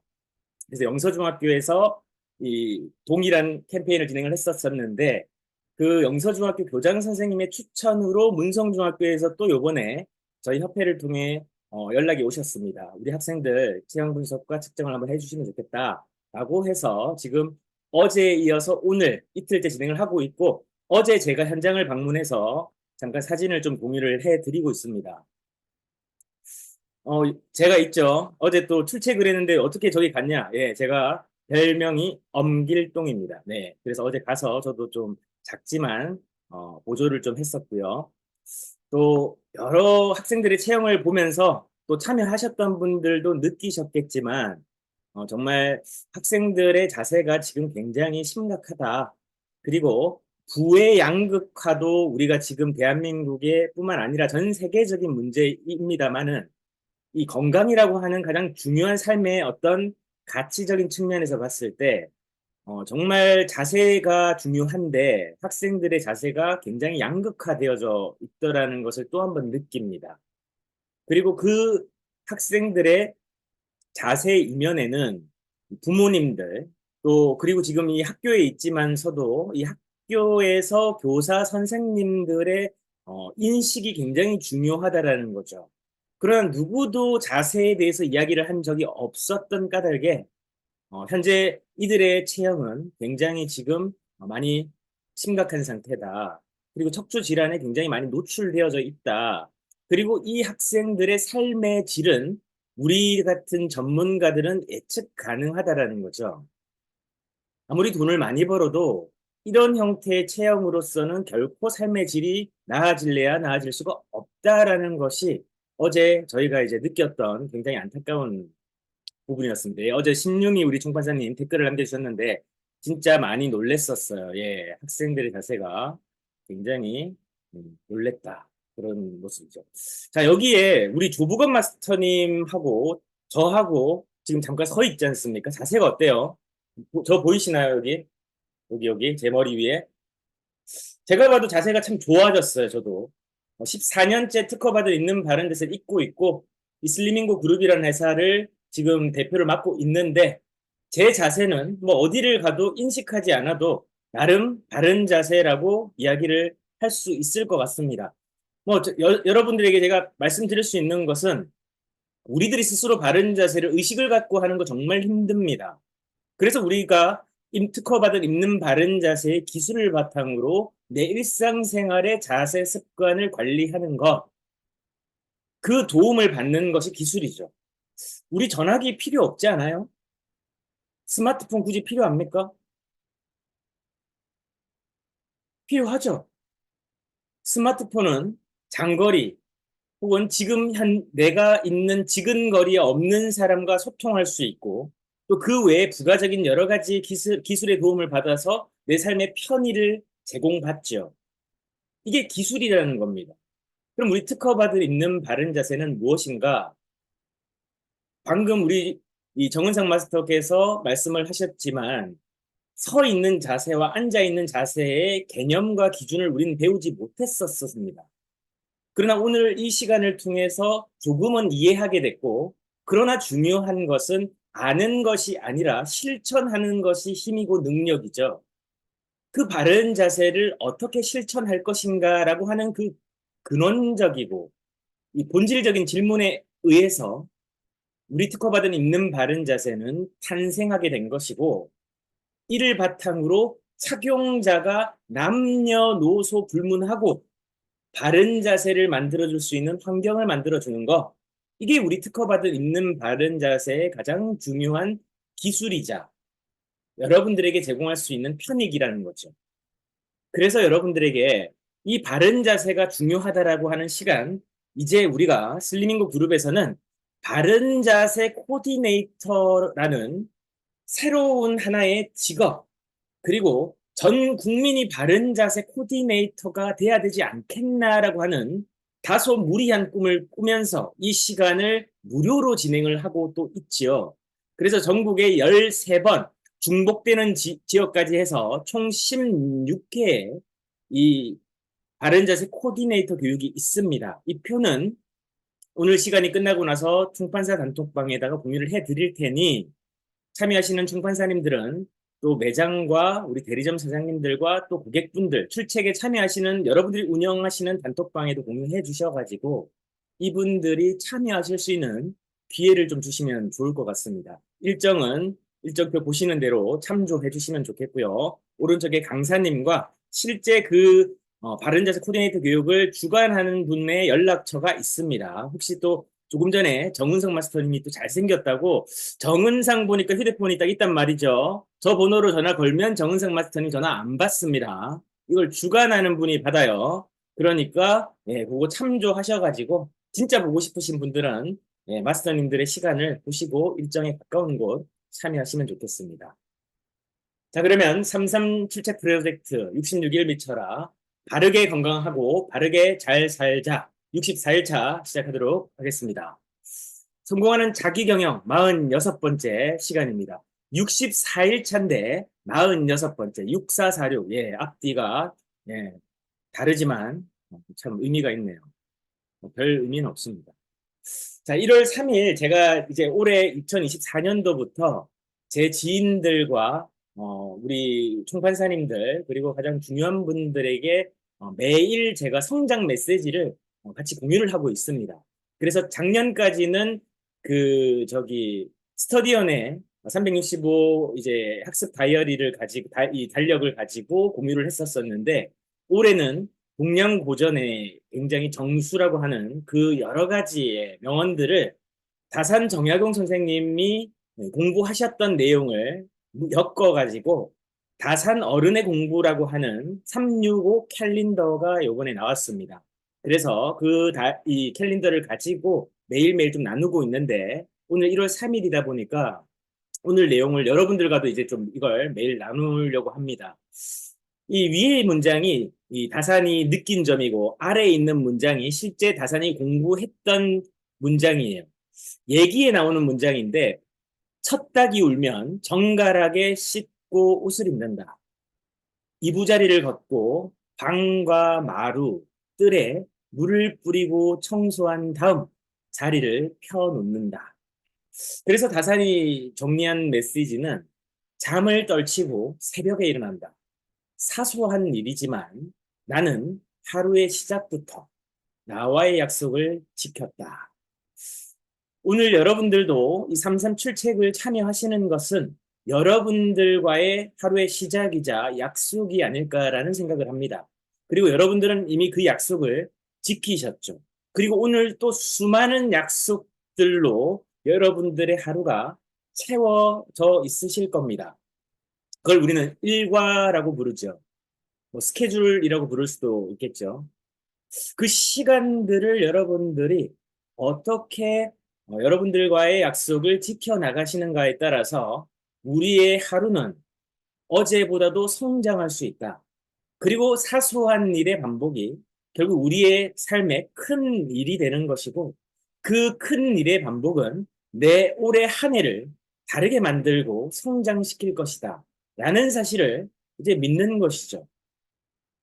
Speaker 3: 그래서 영서중학교에서 이 동일한 캠페인을 진행을 했었는데, 그 영서중학교 교장 선생님의 추천으로 문성중학교에서 또 요번에 저희 협회를 통해 연락이 오셨습니다. 우리 학생들 체형 분석과 측정을 한번 해주시면 좋겠다라고 해서 지금 어제에 이어서 오늘 이틀째 진행을 하고 있고, 어제 제가 현장을 방문해서 잠깐 사진을 좀 공유를 해드리고 있습니다. 제가 있죠. 어제 또 출첵을 했는데 어떻게 저기 갔냐? 제가 별명이 엄길동입니다. 네, 그래서 어제 가서 저도 좀 작지만 보조를 좀 했었고요. 또 여러 학생들의 체형을 보면서 또 참여하셨던 분들도 느끼셨겠지만 정말 학생들의 자세가 지금 굉장히 심각하다. 그리고 부의 양극화도 우리가 지금 대한민국의 뿐만 아니라 전 세계적인 문제입니다만은 이 건강이라고 하는 가장 중요한 삶의 어떤 가치적인 측면에서 봤을 때 정말 자세가 중요한데 학생들의 자세가 굉장히 양극화되어져 있더라는 것을 또 한 번 느낍니다. 그리고 그 학생들의 자세 이면에는 부모님들, 또 그리고 지금 이 학교에 있지만서도 이 학교에서 교사 선생님들의 인식이 굉장히 중요하다라는 거죠. 그러나 누구도 자세에 대해서 이야기를 한 적이 없었던 까닭에 현재 이들의 체형은 굉장히 지금 많이 심각한 상태다. 그리고 척추 질환에 굉장히 많이 노출되어져 있다. 그리고 이 학생들의 삶의 질은 우리 같은 전문가들은 예측 가능하다라는 거죠. 아무리 돈을 많이 벌어도 이런 형태의 체형으로서는 결코 삶의 질이 나아질래야 나아질 수가 없다라는 것이 어제 저희가 이제 느꼈던 굉장히 안타까운 부분이었습니다. 예, 어제 신유미 우리 총판사님 댓글을 남겨주셨는데 진짜 많이 놀랬었어요. 예, 학생들의 자세가 굉장히 놀랬다. 그런 모습이죠. 자, 여기에 우리 조부건 마스터님하고 저하고 지금 잠깐 서 있지 않습니까? 자세가 어때요? 저 보이시나요, 여기? 여기, 제 머리 위에. 제가 봐도 자세가 참 좋아졌어요, 저도. 14년째 특허받을 있는 바른 자세를 입고 있고, 이 슬리밍고 그룹이라는 회사를 지금 대표를 맡고 있는데, 제 자세는 뭐 어디를 가도 인식하지 않아도 나름 바른 자세라고 이야기를 할 수 있을 것 같습니다. 뭐, 여러분들에게 제가 말씀드릴 수 있는 것은 우리들이 스스로 바른 자세를 의식을 갖고 하는 거 정말 힘듭니다. 그래서 우리가 특허받은 입는 바른 자세의 기술을 바탕으로 내 일상생활의 자세 습관을 관리하는 것, 그 도움을 받는 것이 기술이죠. 우리 전화기 필요 없지 않아요? 스마트폰 굳이 필요합니까? 필요하죠. 스마트폰은 장거리 혹은 지금 내가 있는 지근거리에 없는 사람과 소통할 수 있고 또 그 외에 부가적인 여러 가지 기술의 도움을 받아서 내 삶의 편의를 제공받죠. 이게 기술이라는 겁니다. 그럼 우리 특허받을 있는 바른 자세는 무엇인가? 방금 우리 이 정은상 마스터께서 말씀을 하셨지만 서 있는 자세와 앉아 있는 자세의 개념과 기준을 우리는 배우지 못했었습니다. 그러나 오늘 이 시간을 통해서 조금은 이해하게 됐고, 그러나 중요한 것은 아는 것이 아니라 실천하는 것이 힘이고 능력이죠. 그 바른 자세를 어떻게 실천할 것인가라고 하는 그 근원적이고 이 본질적인 질문에 의해서 우리 특허받은 있는 바른 자세는 탄생하게 된 것이고, 이를 바탕으로 착용자가 남녀노소 불문하고 바른 자세를 만들어줄 수 있는 환경을 만들어주는 거, 이게 우리 특허받은 있는 바른 자세의 가장 중요한 기술이자 여러분들에게 제공할 수 있는 편익이라는 거죠. 그래서 여러분들에게 이 바른 자세가 중요하다라고 하는 시간, 이제 우리가 슬리밍고 그룹에서는 바른 자세 코디네이터라는 새로운 하나의 직업, 그리고 전 국민이 바른 자세 코디네이터가 돼야 되지 않겠나라고 하는 다소 무리한 꿈을 꾸면서 이 시간을 무료로 진행을 하고 또 있지요. 그래서 전국에 13번 중복되는 지역까지 해서 총 16회의 이 바른 자세 코디네이터 교육이 있습니다. 이 표는 오늘 시간이 끝나고 나서 충판사 단톡방에다가 공유를 해드릴 테니 참여하시는 충판사님들은 또 매장과 우리 대리점 사장님들과 또 고객분들, 출첵에 참여하시는 여러분들이 운영하시는 단톡방에도 공유해 주셔가지고 이분들이 참여하실 수 있는 기회를 좀 주시면 좋을 것 같습니다. 일정표 보시는 대로 참조해 주시면 좋겠고요. 오른쪽에 강사님과 실제 그 바른 자세 코디네이터 교육을 주관하는 분의 연락처가 있습니다. 혹시 또 조금 전에 정은성 마스터님이 또 잘생겼다고 정은상 보니까 휴대폰이 딱 있단 말이죠. 저 번호로 전화 걸면 정은상 마스터님 전화 안 받습니다. 이걸 주관하는 분이 받아요. 그러니까 예, 그거 참조하셔가지고 진짜 보고 싶으신 분들은 예, 마스터님들의 시간을 보시고 일정에 가까운 곳 참여하시면 좋겠습니다. 자, 그러면 33 출첵 프로젝트 66일 미쳐라 바르게 건강하고 바르게 잘 살자 64일차 시작하도록 하겠습니다. 성공하는 자기경영 46번째 시간입니다. 64일차인데 46번째 6446 예, 앞뒤가 예, 다르지만 참 의미가 있네요. 별 의미는 없습니다. 자, 1월 3일 제가 이제 올해 2024년도부터 제 지인들과 우리 총판사님들 그리고 가장 중요한 분들에게 매일 제가 성장 메시지를 같이 공유를 하고 있습니다. 그래서 작년까지는 스터디언의 365 이제 학습 다이어리를 가지고 이 달력을 가지고 공유를 했었었는데 올해는 동양고전의 굉장히 정수라고 하는 그 여러 가지의 명언들을 다산 정약용 선생님이 공부하셨던 내용을 엮어가지고 다산 어른의 공부라고 하는 365 캘린더가 요번에 나왔습니다. 그래서 이 캘린더를 가지고 매일매일 좀 나누고 있는데 오늘 1월 3일이다 보니까 오늘 내용을 여러분들과도 이제 좀 이걸 매일 나누려고 합니다. 이 위의 문장이 이 다산이 느낀 점이고 아래에 있는 문장이 실제 다산이 공부했던 문장이에요. 얘기에 나오는 문장인데 첫 닭이 울면 정갈하게 씻고 옷을 입는다. 이부자리를 걷고 방과 마루, 뜰에 물을 뿌리고 청소한 다음 자리를 펴놓는다. 그래서 다산이 정리한 메시지는 잠을 떨치고 새벽에 일어난다. 사소한 일이지만 나는 하루의 시작부터 나와의 약속을 지켰다. 오늘 여러분들도 이 337책을 참여하시는 것은 여러분들과의 하루의 시작이자 약속이 아닐까라는 생각을 합니다. 그리고 여러분들은 이미 그 약속을 지키셨죠. 그리고 오늘 또 수많은 약속들로 여러분들의 하루가 채워져 있으실 겁니다. 그걸 우리는 일과라고 부르죠. 뭐 스케줄이라고 부를 수도 있겠죠. 그 시간들을 여러분들이 어떻게 여러분들과의 약속을 지켜나가시는가에 따라서 우리의 하루는 어제보다도 성장할 수 있다. 그리고 사소한 일의 반복이 결국 우리의 삶의 큰 일이 되는 것이고 그 큰 일의 반복은 내 올해 한 해를 다르게 만들고 성장시킬 것이다. 라는 사실을 이제 믿는 것이죠.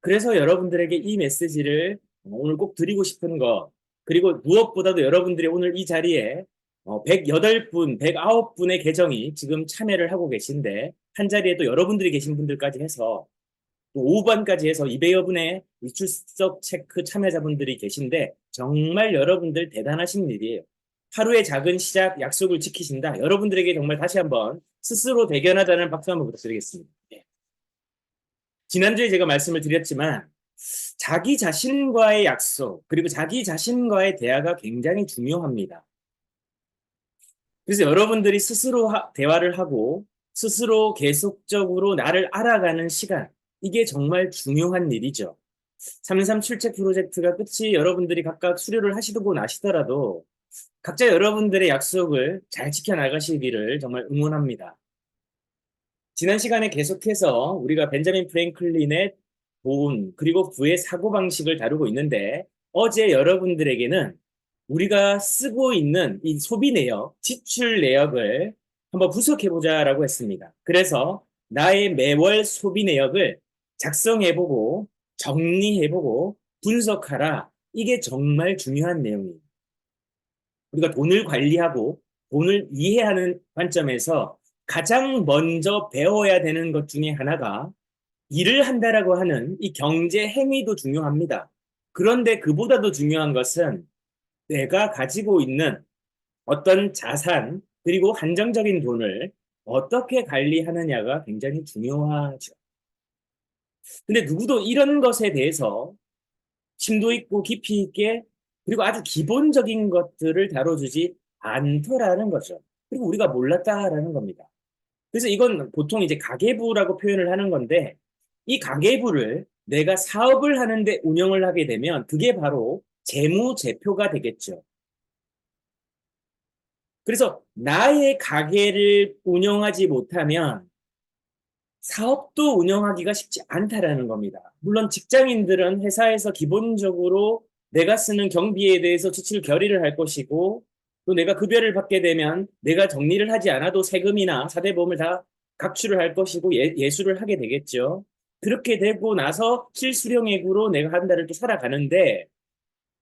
Speaker 3: 그래서 여러분들에게 이 메시지를 오늘 꼭 드리고 싶은 것, 그리고 무엇보다도 여러분들이 오늘 이 자리에 108분, 109분의 계정이 지금 참여를 하고 계신데 한 자리에 또 여러분들이 계신 분들까지 해서 또 5반까지 해서 200여 분의 이 출석 체크 참여자분들이 계신데 정말 여러분들 대단하신 일이에요. 하루의 작은 시작 약속을 지키신다. 여러분들에게 정말 다시 한번 스스로 대견하다는 박수 한번 부탁드리겠습니다. 지난주에 제가 말씀을 드렸지만 자기 자신과의 약속 그리고 자기 자신과의 대화가 굉장히 중요합니다. 그래서 여러분들이 스스로 대화를 하고 스스로 계속적으로 나를 알아가는 시간 이게 정말 중요한 일이죠. 337책 프로젝트가 끝이 여러분들이 각각 수료를 하시고 나시더라도 각자 여러분들의 약속을 잘 지켜나가시기를 정말 응원합니다. 지난 시간에 계속해서 우리가 벤자민 프랭클린의 돈 그리고 부의 사고방식을 다루고 있는데 어제 여러분들에게는 우리가 쓰고 있는 이 소비 내역, 지출 내역을 한번 분석해보자라고 했습니다. 그래서 나의 매월 소비 내역을 작성해보고 정리해보고 분석하라. 이게 정말 중요한 내용이에요. 우리가 돈을 관리하고 돈을 이해하는 관점에서 가장 먼저 배워야 되는 것 중에 하나가 일을 한다라고 하는 이 경제 행위도 중요합니다. 그런데 그보다도 중요한 것은 내가 가지고 있는 어떤 자산 그리고 한정적인 돈을 어떻게 관리하느냐가 굉장히 중요하죠. 근데 누구도 이런 것에 대해서 심도 있고 깊이 있게 그리고 아주 기본적인 것들을 다뤄주지 않더라는 거죠. 그리고 우리가 몰랐다라는 겁니다. 그래서 이건 보통 이제 가계부라고 표현을 하는 건데 이 가계부를 내가 사업을 하는데 운영을 하게 되면 그게 바로 재무제표가 되겠죠. 그래서 나의 가게를 운영하지 못하면 사업도 운영하기가 쉽지 않다라는 겁니다. 물론 직장인들은 회사에서 기본적으로 내가 쓰는 경비에 대해서 지출 결의를 할 것이고 또 내가 급여를 받게 되면 내가 정리를 하지 않아도 세금이나 사대보험을 다 각출을 할 것이고 예수를 하게 되겠죠. 그렇게 되고 나서 실수령액으로 내가 한 달을 또 살아가는데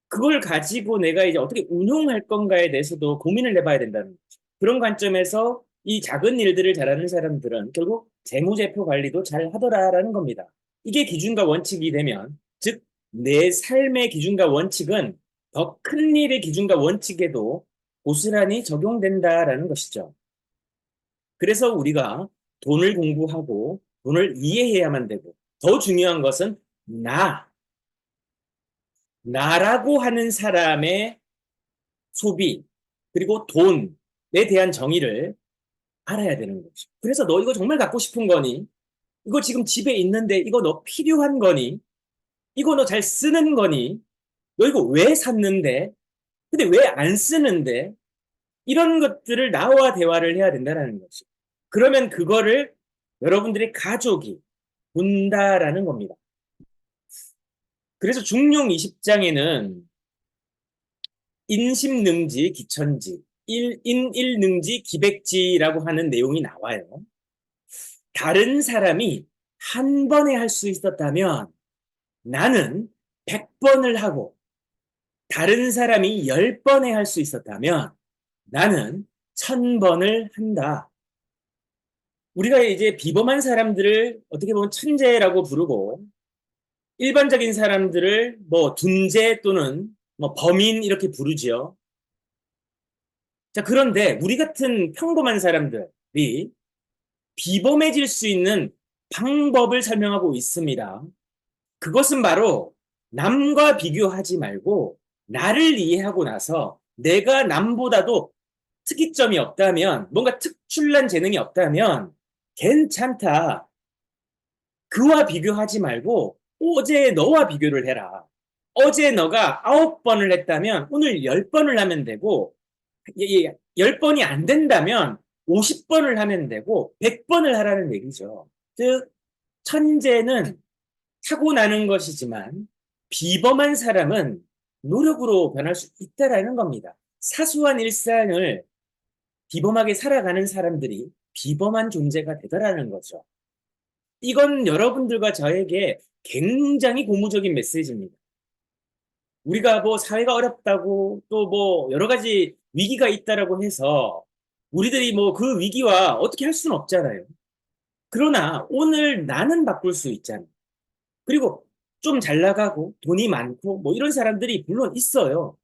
Speaker 3: 그걸 가지고 내가 이제 어떻게 운용할 건가에 대해서도 고민을 해봐야 된다는 거죠. 그런 관점에서 이 작은 일들을 잘하는 사람들은 결국 재무제표 관리도 잘 하더라라는 겁니다. 이게 기준과 원칙이 되면, 즉, 내 삶의 기준과 원칙은 더 큰 일의 기준과 원칙에도 고스란히 적용된다라는 것이죠. 그래서 우리가 돈을 공부하고 돈을 이해해야만 되고, 더 중요한 것은 나라고 하는 사람의 소비, 그리고 돈에 대한 정의를 알아야 되는 거죠. 그래서 너 이거 정말 갖고 싶은 거니? 이거 지금 집에 있는데 이거 너 필요한 거니? 이거 너 잘 쓰는 거니? 너 이거 왜 샀는데? 근데 왜 안 쓰는데? 이런 것들을 나와 대화를 해야 된다는 거죠. 그러면 그거를 여러분들의 가족이 본다라는 겁니다. 그래서 중용 20장에는 인심능지, 기천지, 인일능지, 기백지라고 하는 내용이 나와요. 다른 사람이 한 번에 할 수 있었다면 나는 100번을 하고, 다른 사람이 10번에 할 수 있었다면 나는 1000번을 한다. 우리가 이제 비범한 사람들을 어떻게 보면 천재라고 부르고, 일반적인 사람들을 뭐 둔재 또는 뭐 범인 이렇게 부르지요. 자, 그런데 우리 같은 평범한 사람들이 비범해질 수 있는 방법을 설명하고 있습니다. 그것은 바로 남과 비교하지 말고 나를 이해하고 나서 내가 남보다도 특이점이 없다면, 뭔가 특출난 재능이 없다면 괜찮다. 그와 비교하지 말고 어제 너와 비교를 해라. 어제 너가 9번을 했다면 오늘 10번을 하면 되고, 10번이 안 된다면 50번을 하면 되고 100번을 하라는 얘기죠. 즉, 천재는 타고나는 것이지만 비범한 사람은 노력으로 변할 수 있다라는 겁니다. 사소한 일상을 비범하게 살아가는 사람들이 비범한 존재가 되더라는 거죠. 이건 여러분들과 저에게 굉장히 고무적인 메시지입니다. 우리가 뭐 사회가 어렵다고 또 뭐 여러 가지 위기가 있다라고 해서 우리들이 뭐 그 위기와 어떻게 할 수는 없잖아요. 그러나 오늘 나는 바꿀 수 있잖아요. 그리고 좀 잘 나가고 돈이 많고 뭐 이런 사람들이 물론 있어요.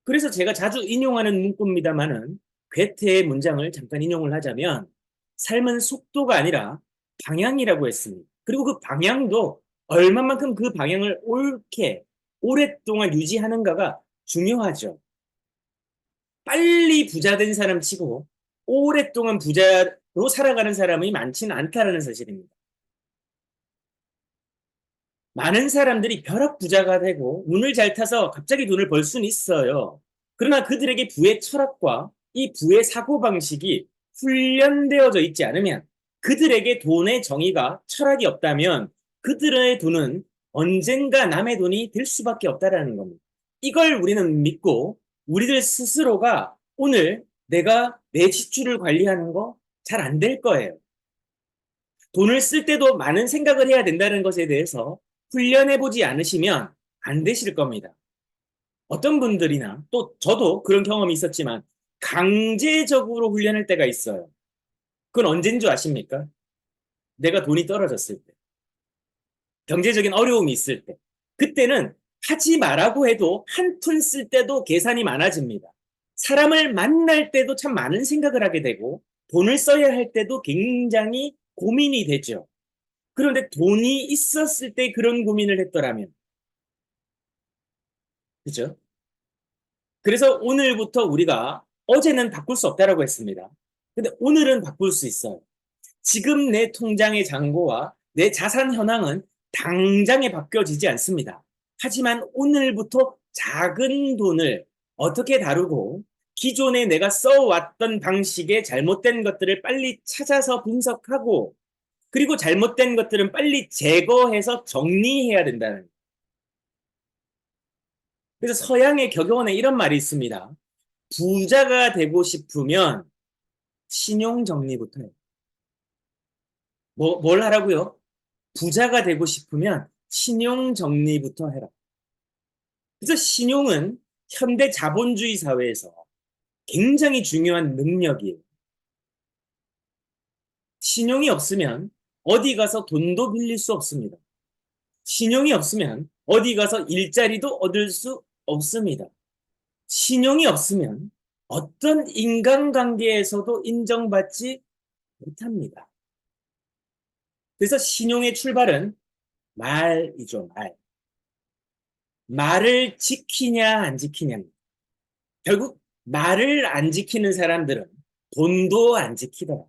Speaker 3: 그래서 제가 자주 인용하는 문구입니다만은, 괴테의 문장을 잠깐 인용을 하자면 삶은 속도가 아니라 방향이라고 했습니다. 그리고 그 방향도 얼마만큼 그 방향을 옳게 오랫동안 유지하는가가 중요하죠. 빨리 부자 된 사람 치고 오랫동안 부자로 살아가는 사람이 많지는 않다는 사실입니다. 많은 사람들이 벼락 부자가 되고 운을 잘 타서 갑자기 돈을 벌 수는 있어요. 그러나 그들에게 부의 철학과 이 부의 사고방식이 훈련되어져 있지 않으면, 그들에게 돈의 정의가 철학이 없다면 그들의 돈은 언젠가 남의 돈이 될 수밖에 없다는 겁니다. 이걸 우리는 믿고 우리들 스스로가 오늘 내가 내 지출을 관리하는 거 잘 안 될 거예요. 돈을 쓸 때도 많은 생각을 해야 된다는 것에 대해서 훈련해보지 않으시면 안 되실 겁니다. 어떤 분들이나 또 저도 그런 경험이 있었지만 강제적으로 훈련할 때가 있어요. 그건 언제인 줄 아십니까? 내가 돈이 떨어졌을 때, 경제적인 어려움이 있을 때, 그때는 하지 말라고 해도 한 푼 쓸 때도 계산이 많아집니다. 사람을 만날 때도 참 많은 생각을 하게 되고 돈을 써야 할 때도 굉장히 고민이 되죠. 그런데 돈이 있었을 때 그런 고민을 했더라면, 그죠? 그래서 오늘부터 우리가, 어제는 바꿀 수 없다라고 했습니다. 근데 오늘은 바꿀 수 있어요. 지금 내 통장의 잔고와 내 자산 현황은 당장에 바뀌어지지 않습니다. 하지만 오늘부터 작은 돈을 어떻게 다루고 기존에 내가 써왔던 방식의 잘못된 것들을 빨리 찾아서 분석하고, 그리고 잘못된 것들은 빨리 제거해서 정리해야 된다는 거예요. 그래서 서양의 격언에 이런 말이 있습니다. 부자가 되고 싶으면 신용 정리부터 해요. 뭘 하라고요? 부자가 되고 싶으면 신용 정리부터 해라. 그래서 신용은 현대 자본주의 사회에서 굉장히 중요한 능력이에요. 신용이 없으면 어디 가서 돈도 빌릴 수 없습니다. 신용이 없으면 어디 가서 일자리도 얻을 수 없습니다. 신용이 없으면 어떤 인간관계에서도 인정받지 못합니다. 그래서 신용의 출발은 말이죠, 말. 말을 지키냐, 안 지키냐입니다. 결국 말을 안 지키는 사람들은 돈도 안 지키더라.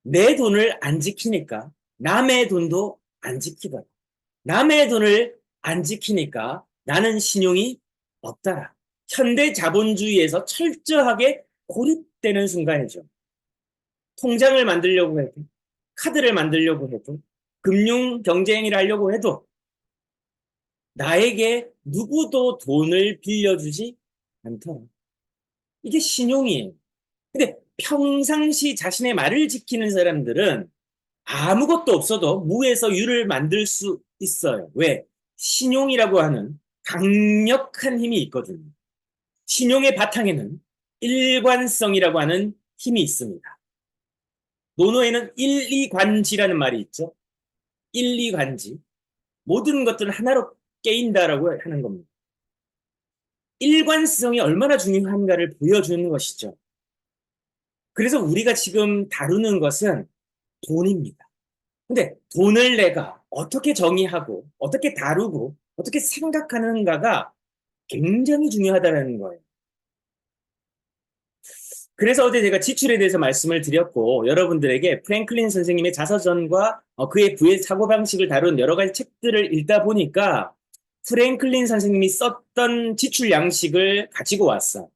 Speaker 3: 내 돈을 안 지키니까 남의 돈도 안 지키더라. 남의 돈을 안 지키니까 나는 신용이 없더라. 현대 자본주의에서 철저하게 고립되는 순간이죠. 통장을 만들려고 해도, 카드를 만들려고 해도, 금융 경쟁을 하려고 해도 나에게 누구도 돈을 빌려주지 않더라. 이게 신용이에요. 근데 평상시 자신의 말을 지키는 사람들은 아무것도 없어도 무에서 유를 만들 수 있어요. 왜? 신용이라고 하는 강력한 힘이 있거든요. 신용의 바탕에는 일관성이라고 하는 힘이 있습니다. 논어에는 일이관지라는 말이 있죠. 일이관지. 모든 것들은 하나로 깨인다라고 하는 겁니다. 일관성이 얼마나 중요한가를 보여주는 것이죠. 그래서 우리가 지금 다루는 것은 돈입니다. 근데 돈을 내가 어떻게 정의하고 어떻게 다루고 어떻게 생각하는가가 굉장히 중요하다는 거예요. 그래서 어제 제가 지출에 대해서 말씀을 드렸고 여러분들에게 프랭클린 선생님의 자서전과 그의 부의 사고방식을 다룬 여러 가지 책들을 읽다 보니까 프랭클린 선생님이 썼던 지출 양식을 가지고 왔어.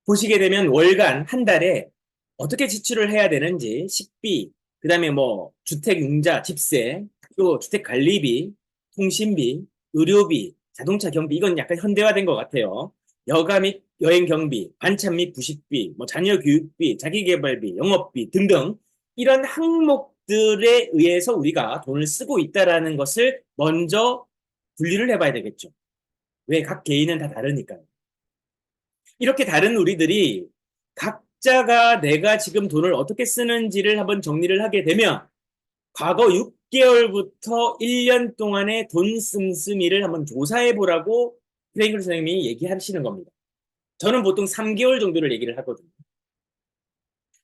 Speaker 3: 보시게 되면 월간 한 달에 어떻게 지출을 해야 되는지 식비, 그 다음에 뭐 주택융자, 집세, 또 주택관리비, 통신비, 의료비, 자동차 경비, 이건 약간 현대화된 것 같아요. 여가 및 여행 경비, 반찬 및 부식비, 뭐 자녀 교육비, 자기개발비, 영업비 등등 이런 항목들에 의해서 우리가 돈을 쓰고 있다는 것을 먼저 분리를 해봐야 되겠죠. 왜? 각 개인은 다 다르니까요. 이렇게 다른 우리들이 각자가 내가 지금 돈을 어떻게 쓰는지를 한번 정리를 하게 되면 과거 6개월부터 1년 동안의 돈 씀씀이를 한번 조사해 보라고 프랭클 선생님이 얘기하시는 겁니다. 저는 보통 3개월 정도를 얘기를 하거든요.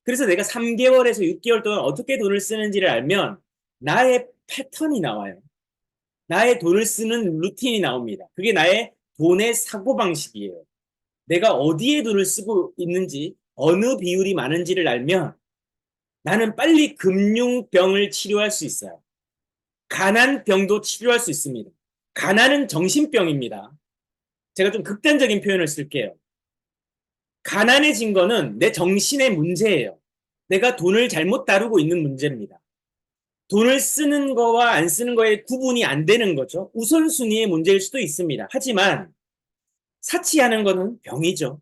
Speaker 3: 그래서 내가 3개월에서 6개월 동안 어떻게 돈을 쓰는지를 알면 나의 패턴이 나와요. 나의 돈을 쓰는 루틴이 나옵니다. 그게 나의 돈의 사고방식이에요. 내가 어디에 돈을 쓰고 있는지 어느 비율이 많은지를 알면 나는 빨리 금융병을 치료할 수 있어요. 가난병도 치료할 수 있습니다. 가난은 정신병입니다. 제가 좀 극단적인 표현을 쓸게요. 가난해진 거는 내 정신의 문제예요. 내가 돈을 잘못 다루고 있는 문제입니다. 돈을 쓰는 거와 안 쓰는 거에 구분이 안 되는 거죠. 우선순위의 문제일 수도 있습니다. 하지만 사치하는 거는 병이죠.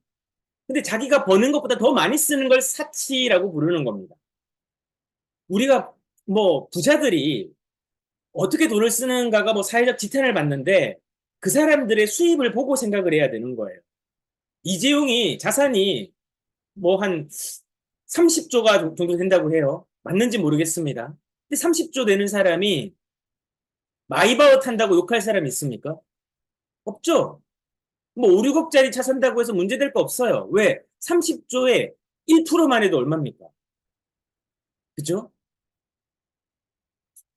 Speaker 3: 근데 자기가 버는 것보다 더 많이 쓰는 걸 사치라고 부르는 겁니다. 우리가 뭐 부자들이 어떻게 돈을 쓰는가가 뭐 사회적 지탄을 받는데 그 사람들의 수입을 보고 생각을 해야 되는 거예요. 이재용이 자산이 뭐 한 30조가 정도 된다고 해요. 맞는지 모르겠습니다. 근데 30조 되는 사람이 마이바흐 탄다고 욕할 사람이 있습니까? 없죠. 뭐 5, 6억짜리 차 산다고 해서 문제될 거 없어요. 왜? 30조에 1%만 해도 얼마입니까? 그죠?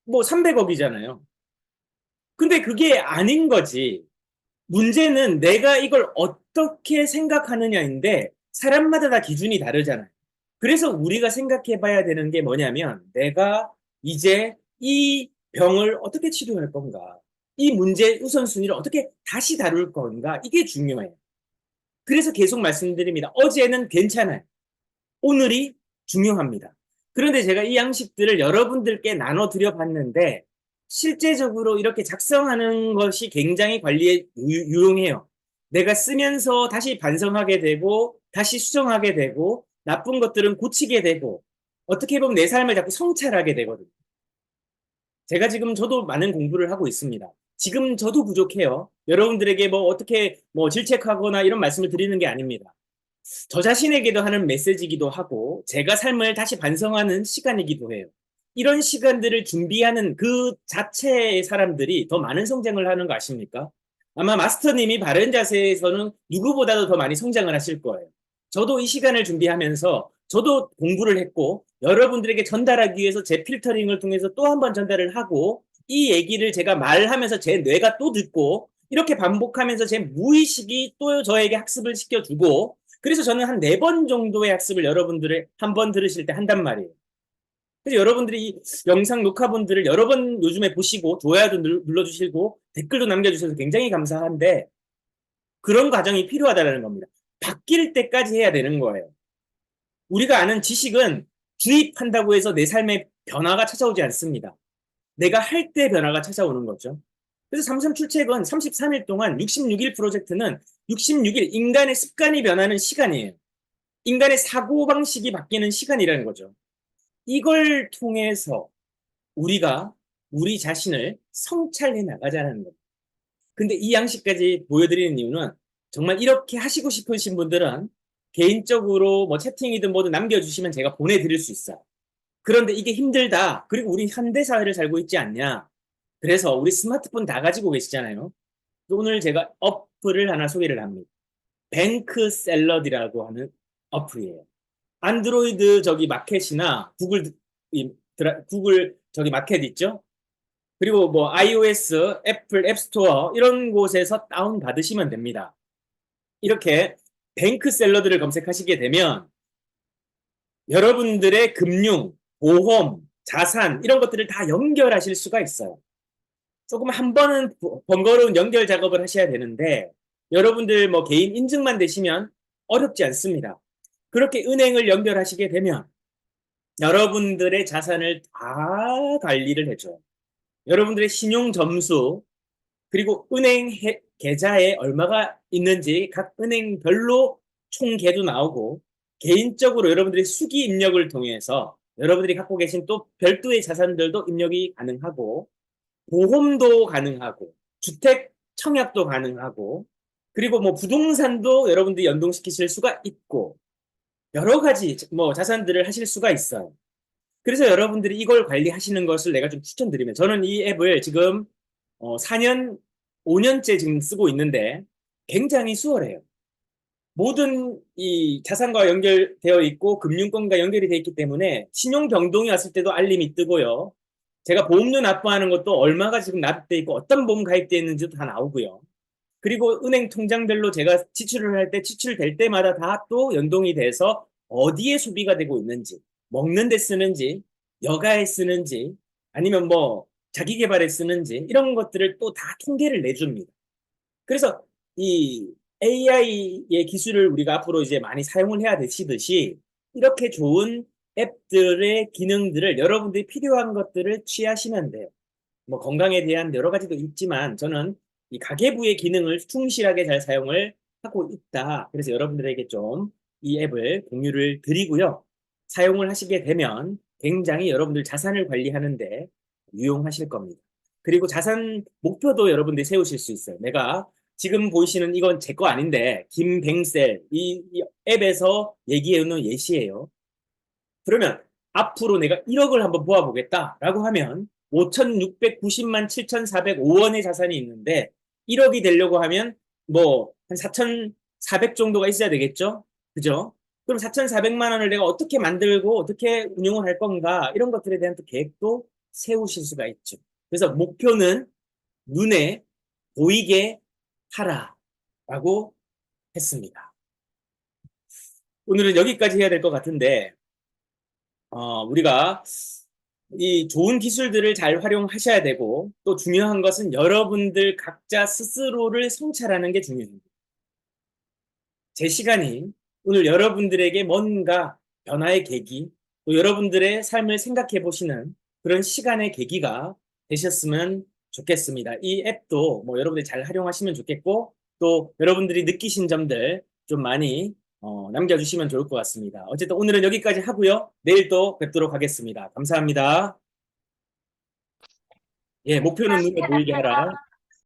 Speaker 3: 뭐 300억이잖아요. 근데 그게 아닌 거지. 문제는 내가 이걸 어떻게 생각하느냐인데 사람마다 다 기준이 다르잖아요. 그래서 우리가 생각해 봐야 되는 게 뭐냐면 내가 이제 이 병을 어떻게 치료할 건가? 이 문제의 우선순위를 어떻게 다시 다룰 건가? 이게 중요해요. 그래서 계속 말씀드립니다. 어제는 괜찮아요. 오늘이 중요합니다. 그런데 제가 이 양식들을 여러분들께 나눠드려 봤는데 실제적으로 이렇게 작성하는 것이 굉장히 관리에 유용해요. 내가 쓰면서 다시 반성하게 되고 다시 수정하게 되고 나쁜 것들은 고치게 되고 어떻게 보면 내 삶을 자꾸 성찰하게 되거든요. 제가 지금 저도 많은 공부를 하고 있습니다. 지금 저도 부족해요. 여러분들에게 뭐 어떻게 뭐 질책하거나 이런 말씀을 드리는 게 아닙니다. 저 자신에게도 하는 메시지이기도 하고 제가 삶을 다시 반성하는 시간이기도 해요. 이런 시간들을 준비하는 그 자체의 사람들이 더 많은 성장을 하는 거 아십니까? 아마 마스터님이 바른 자세에서는 누구보다도 더 많이 성장을 하실 거예요. 저도 이 시간을 준비하면서 저도 공부를 했고 여러분들에게 전달하기 위해서 제 필터링을 통해서 또 한 번 전달을 하고 이 얘기를 제가 말하면서 제 뇌가 또 듣고 이렇게 반복하면서 제 무의식이 또 저에게 학습을 시켜주고 그래서 저는 한 4번 정도의 학습을 여러분들의 한 번 들으실 때 한단 말이에요. 그래서 여러분들이 이 영상 녹화본들을 여러 번 요즘에 보시고 좋아요도 눌러주시고 댓글도 남겨주셔서 굉장히 감사한데 그런 과정이 필요하다는 겁니다. 바뀔 때까지 해야 되는 거예요. 우리가 아는 지식은 주입한다고 해서 내 삶에 변화가 찾아오지 않습니다. 내가 할 때 변화가 찾아오는 거죠. 그래서 33 출첵은 33일 동안 66일 프로젝트는 66일 인간의 습관이 변하는 시간이에요. 인간의 사고방식이 바뀌는 시간이라는 거죠. 이걸 통해서 우리가 우리 자신을 성찰해 나가자는 겁니다. 근데 이 양식까지 보여드리는 이유는 정말 이렇게 하시고 싶으신 분들은 개인적으로 뭐 채팅이든 뭐든 남겨주시면 제가 보내드릴 수 있어요. 그런데 이게 힘들다. 그리고 우리 현대사회를 살고 있지 않냐. 그래서 우리 스마트폰 다 가지고 계시잖아요. 오늘 제가 어플을 하나 소개를 합니다. 뱅크 샐러드라고 하는 어플이에요. 안드로이드 저기 마켓이나 구글 저기 마켓 있죠? 그리고 뭐 iOS, 애플 앱스토어 이런 곳에서 다운 받으시면 됩니다. 이렇게 뱅크 샐러드를 검색하시게 되면 여러분들의 금융, 보험, 자산 이런 것들을 다 연결하실 수가 있어요. 조금 한 번은 번거로운 연결 작업을 하셔야 되는데 여러분들 뭐 개인 인증만 되시면 어렵지 않습니다. 그렇게 은행을 연결하시게 되면 여러분들의 자산을 다 관리를 해줘요. 여러분들의 신용 점수 그리고 은행 계좌에 얼마가 있는지 각 은행별로 총계도 나오고 개인적으로 여러분들의 수기 입력을 통해서 여러분들이 갖고 계신 또 별도의 자산들도 입력이 가능하고 보험도 가능하고 주택 청약도 가능하고 그리고 뭐 부동산도 여러분들이 연동시키실 수가 있고 여러 가지 뭐 자산들을 하실 수가 있어요. 그래서 여러분들이 이걸 관리하시는 것을 내가 좀 추천드리면 저는 이 앱을 지금 4년, 5년째 지금 쓰고 있는데 굉장히 수월해요. 모든 이 자산과 연결되어 있고 금융권과 연결이 되어 있기 때문에 신용 변동이 왔을 때도 알림이 뜨고요. 제가 보험료 납부하는 것도 얼마가 지금 납입돼 있고 어떤 보험 가입되어 있는지도 다 나오고요. 그리고 은행 통장별로 제가 지출을 할 때 지출될 때마다 다 또 연동이 돼서 어디에 소비가 되고 있는지 먹는 데 쓰는지 여가에 쓰는지 아니면 뭐 자기 개발에 쓰는지 이런 것들을 또 다 통계를 내줍니다. 그래서 이 AI의 기술을 우리가 앞으로 이제 많이 사용을 해야 되시듯이 이렇게 좋은 앱들의 기능들을 여러분들이 필요한 것들을 취하시면 돼요. 뭐 건강에 대한 여러 가지도 있지만 저는 이 가계부의 기능을 충실하게 잘 사용을 하고 있다. 그래서 여러분들에게 좀 이 앱을 공유를 드리고요. 사용을 하시게 되면 굉장히 여러분들 자산을 관리하는데 유용하실 겁니다. 그리고 자산 목표도 여러분들이 세우실 수 있어요. 내가 지금 보이시는 이건 제 거 아닌데 김뱅셀 이 앱에서 얘기해 놓은 예시예요. 그러면 앞으로 내가 1억을 한번 모아보겠다라고 하면 5,690만 7,405원의 자산이 있는데 1억이 되려고 하면 뭐 한 4,400 정도가 있어야 되겠죠? 그죠? 그럼 4,400만 원을 내가 어떻게 만들고 어떻게 운용을 할 건가 이런 것들에 대한 또 계획도 세우실 수가 있죠. 그래서 목표는 눈에 보이게 하라라고 했습니다. 오늘은 여기까지 해야 될 것 같은데 우리가 이 좋은 기술들을 잘 활용하셔야 되고 또 중요한 것은 여러분들 각자 스스로를 성찰하는 게 중요합니다. 제 시간이 오늘 여러분들에게 뭔가 변화의 계기 또 여러분들의 삶을 생각해 보시는 그런 시간의 계기가 되셨으면 좋겠습니다. 이 앱도 뭐 여러분들이 잘 활용하시면 좋겠고 또 여러분들이 느끼신 점들 좀 많이 남겨주시면 좋을 것 같습니다. 어쨌든 오늘은 여기까지 하고요. 내일 또 뵙도록 하겠습니다. 감사합니다. 예, 목표는 눈에 보이게 하라.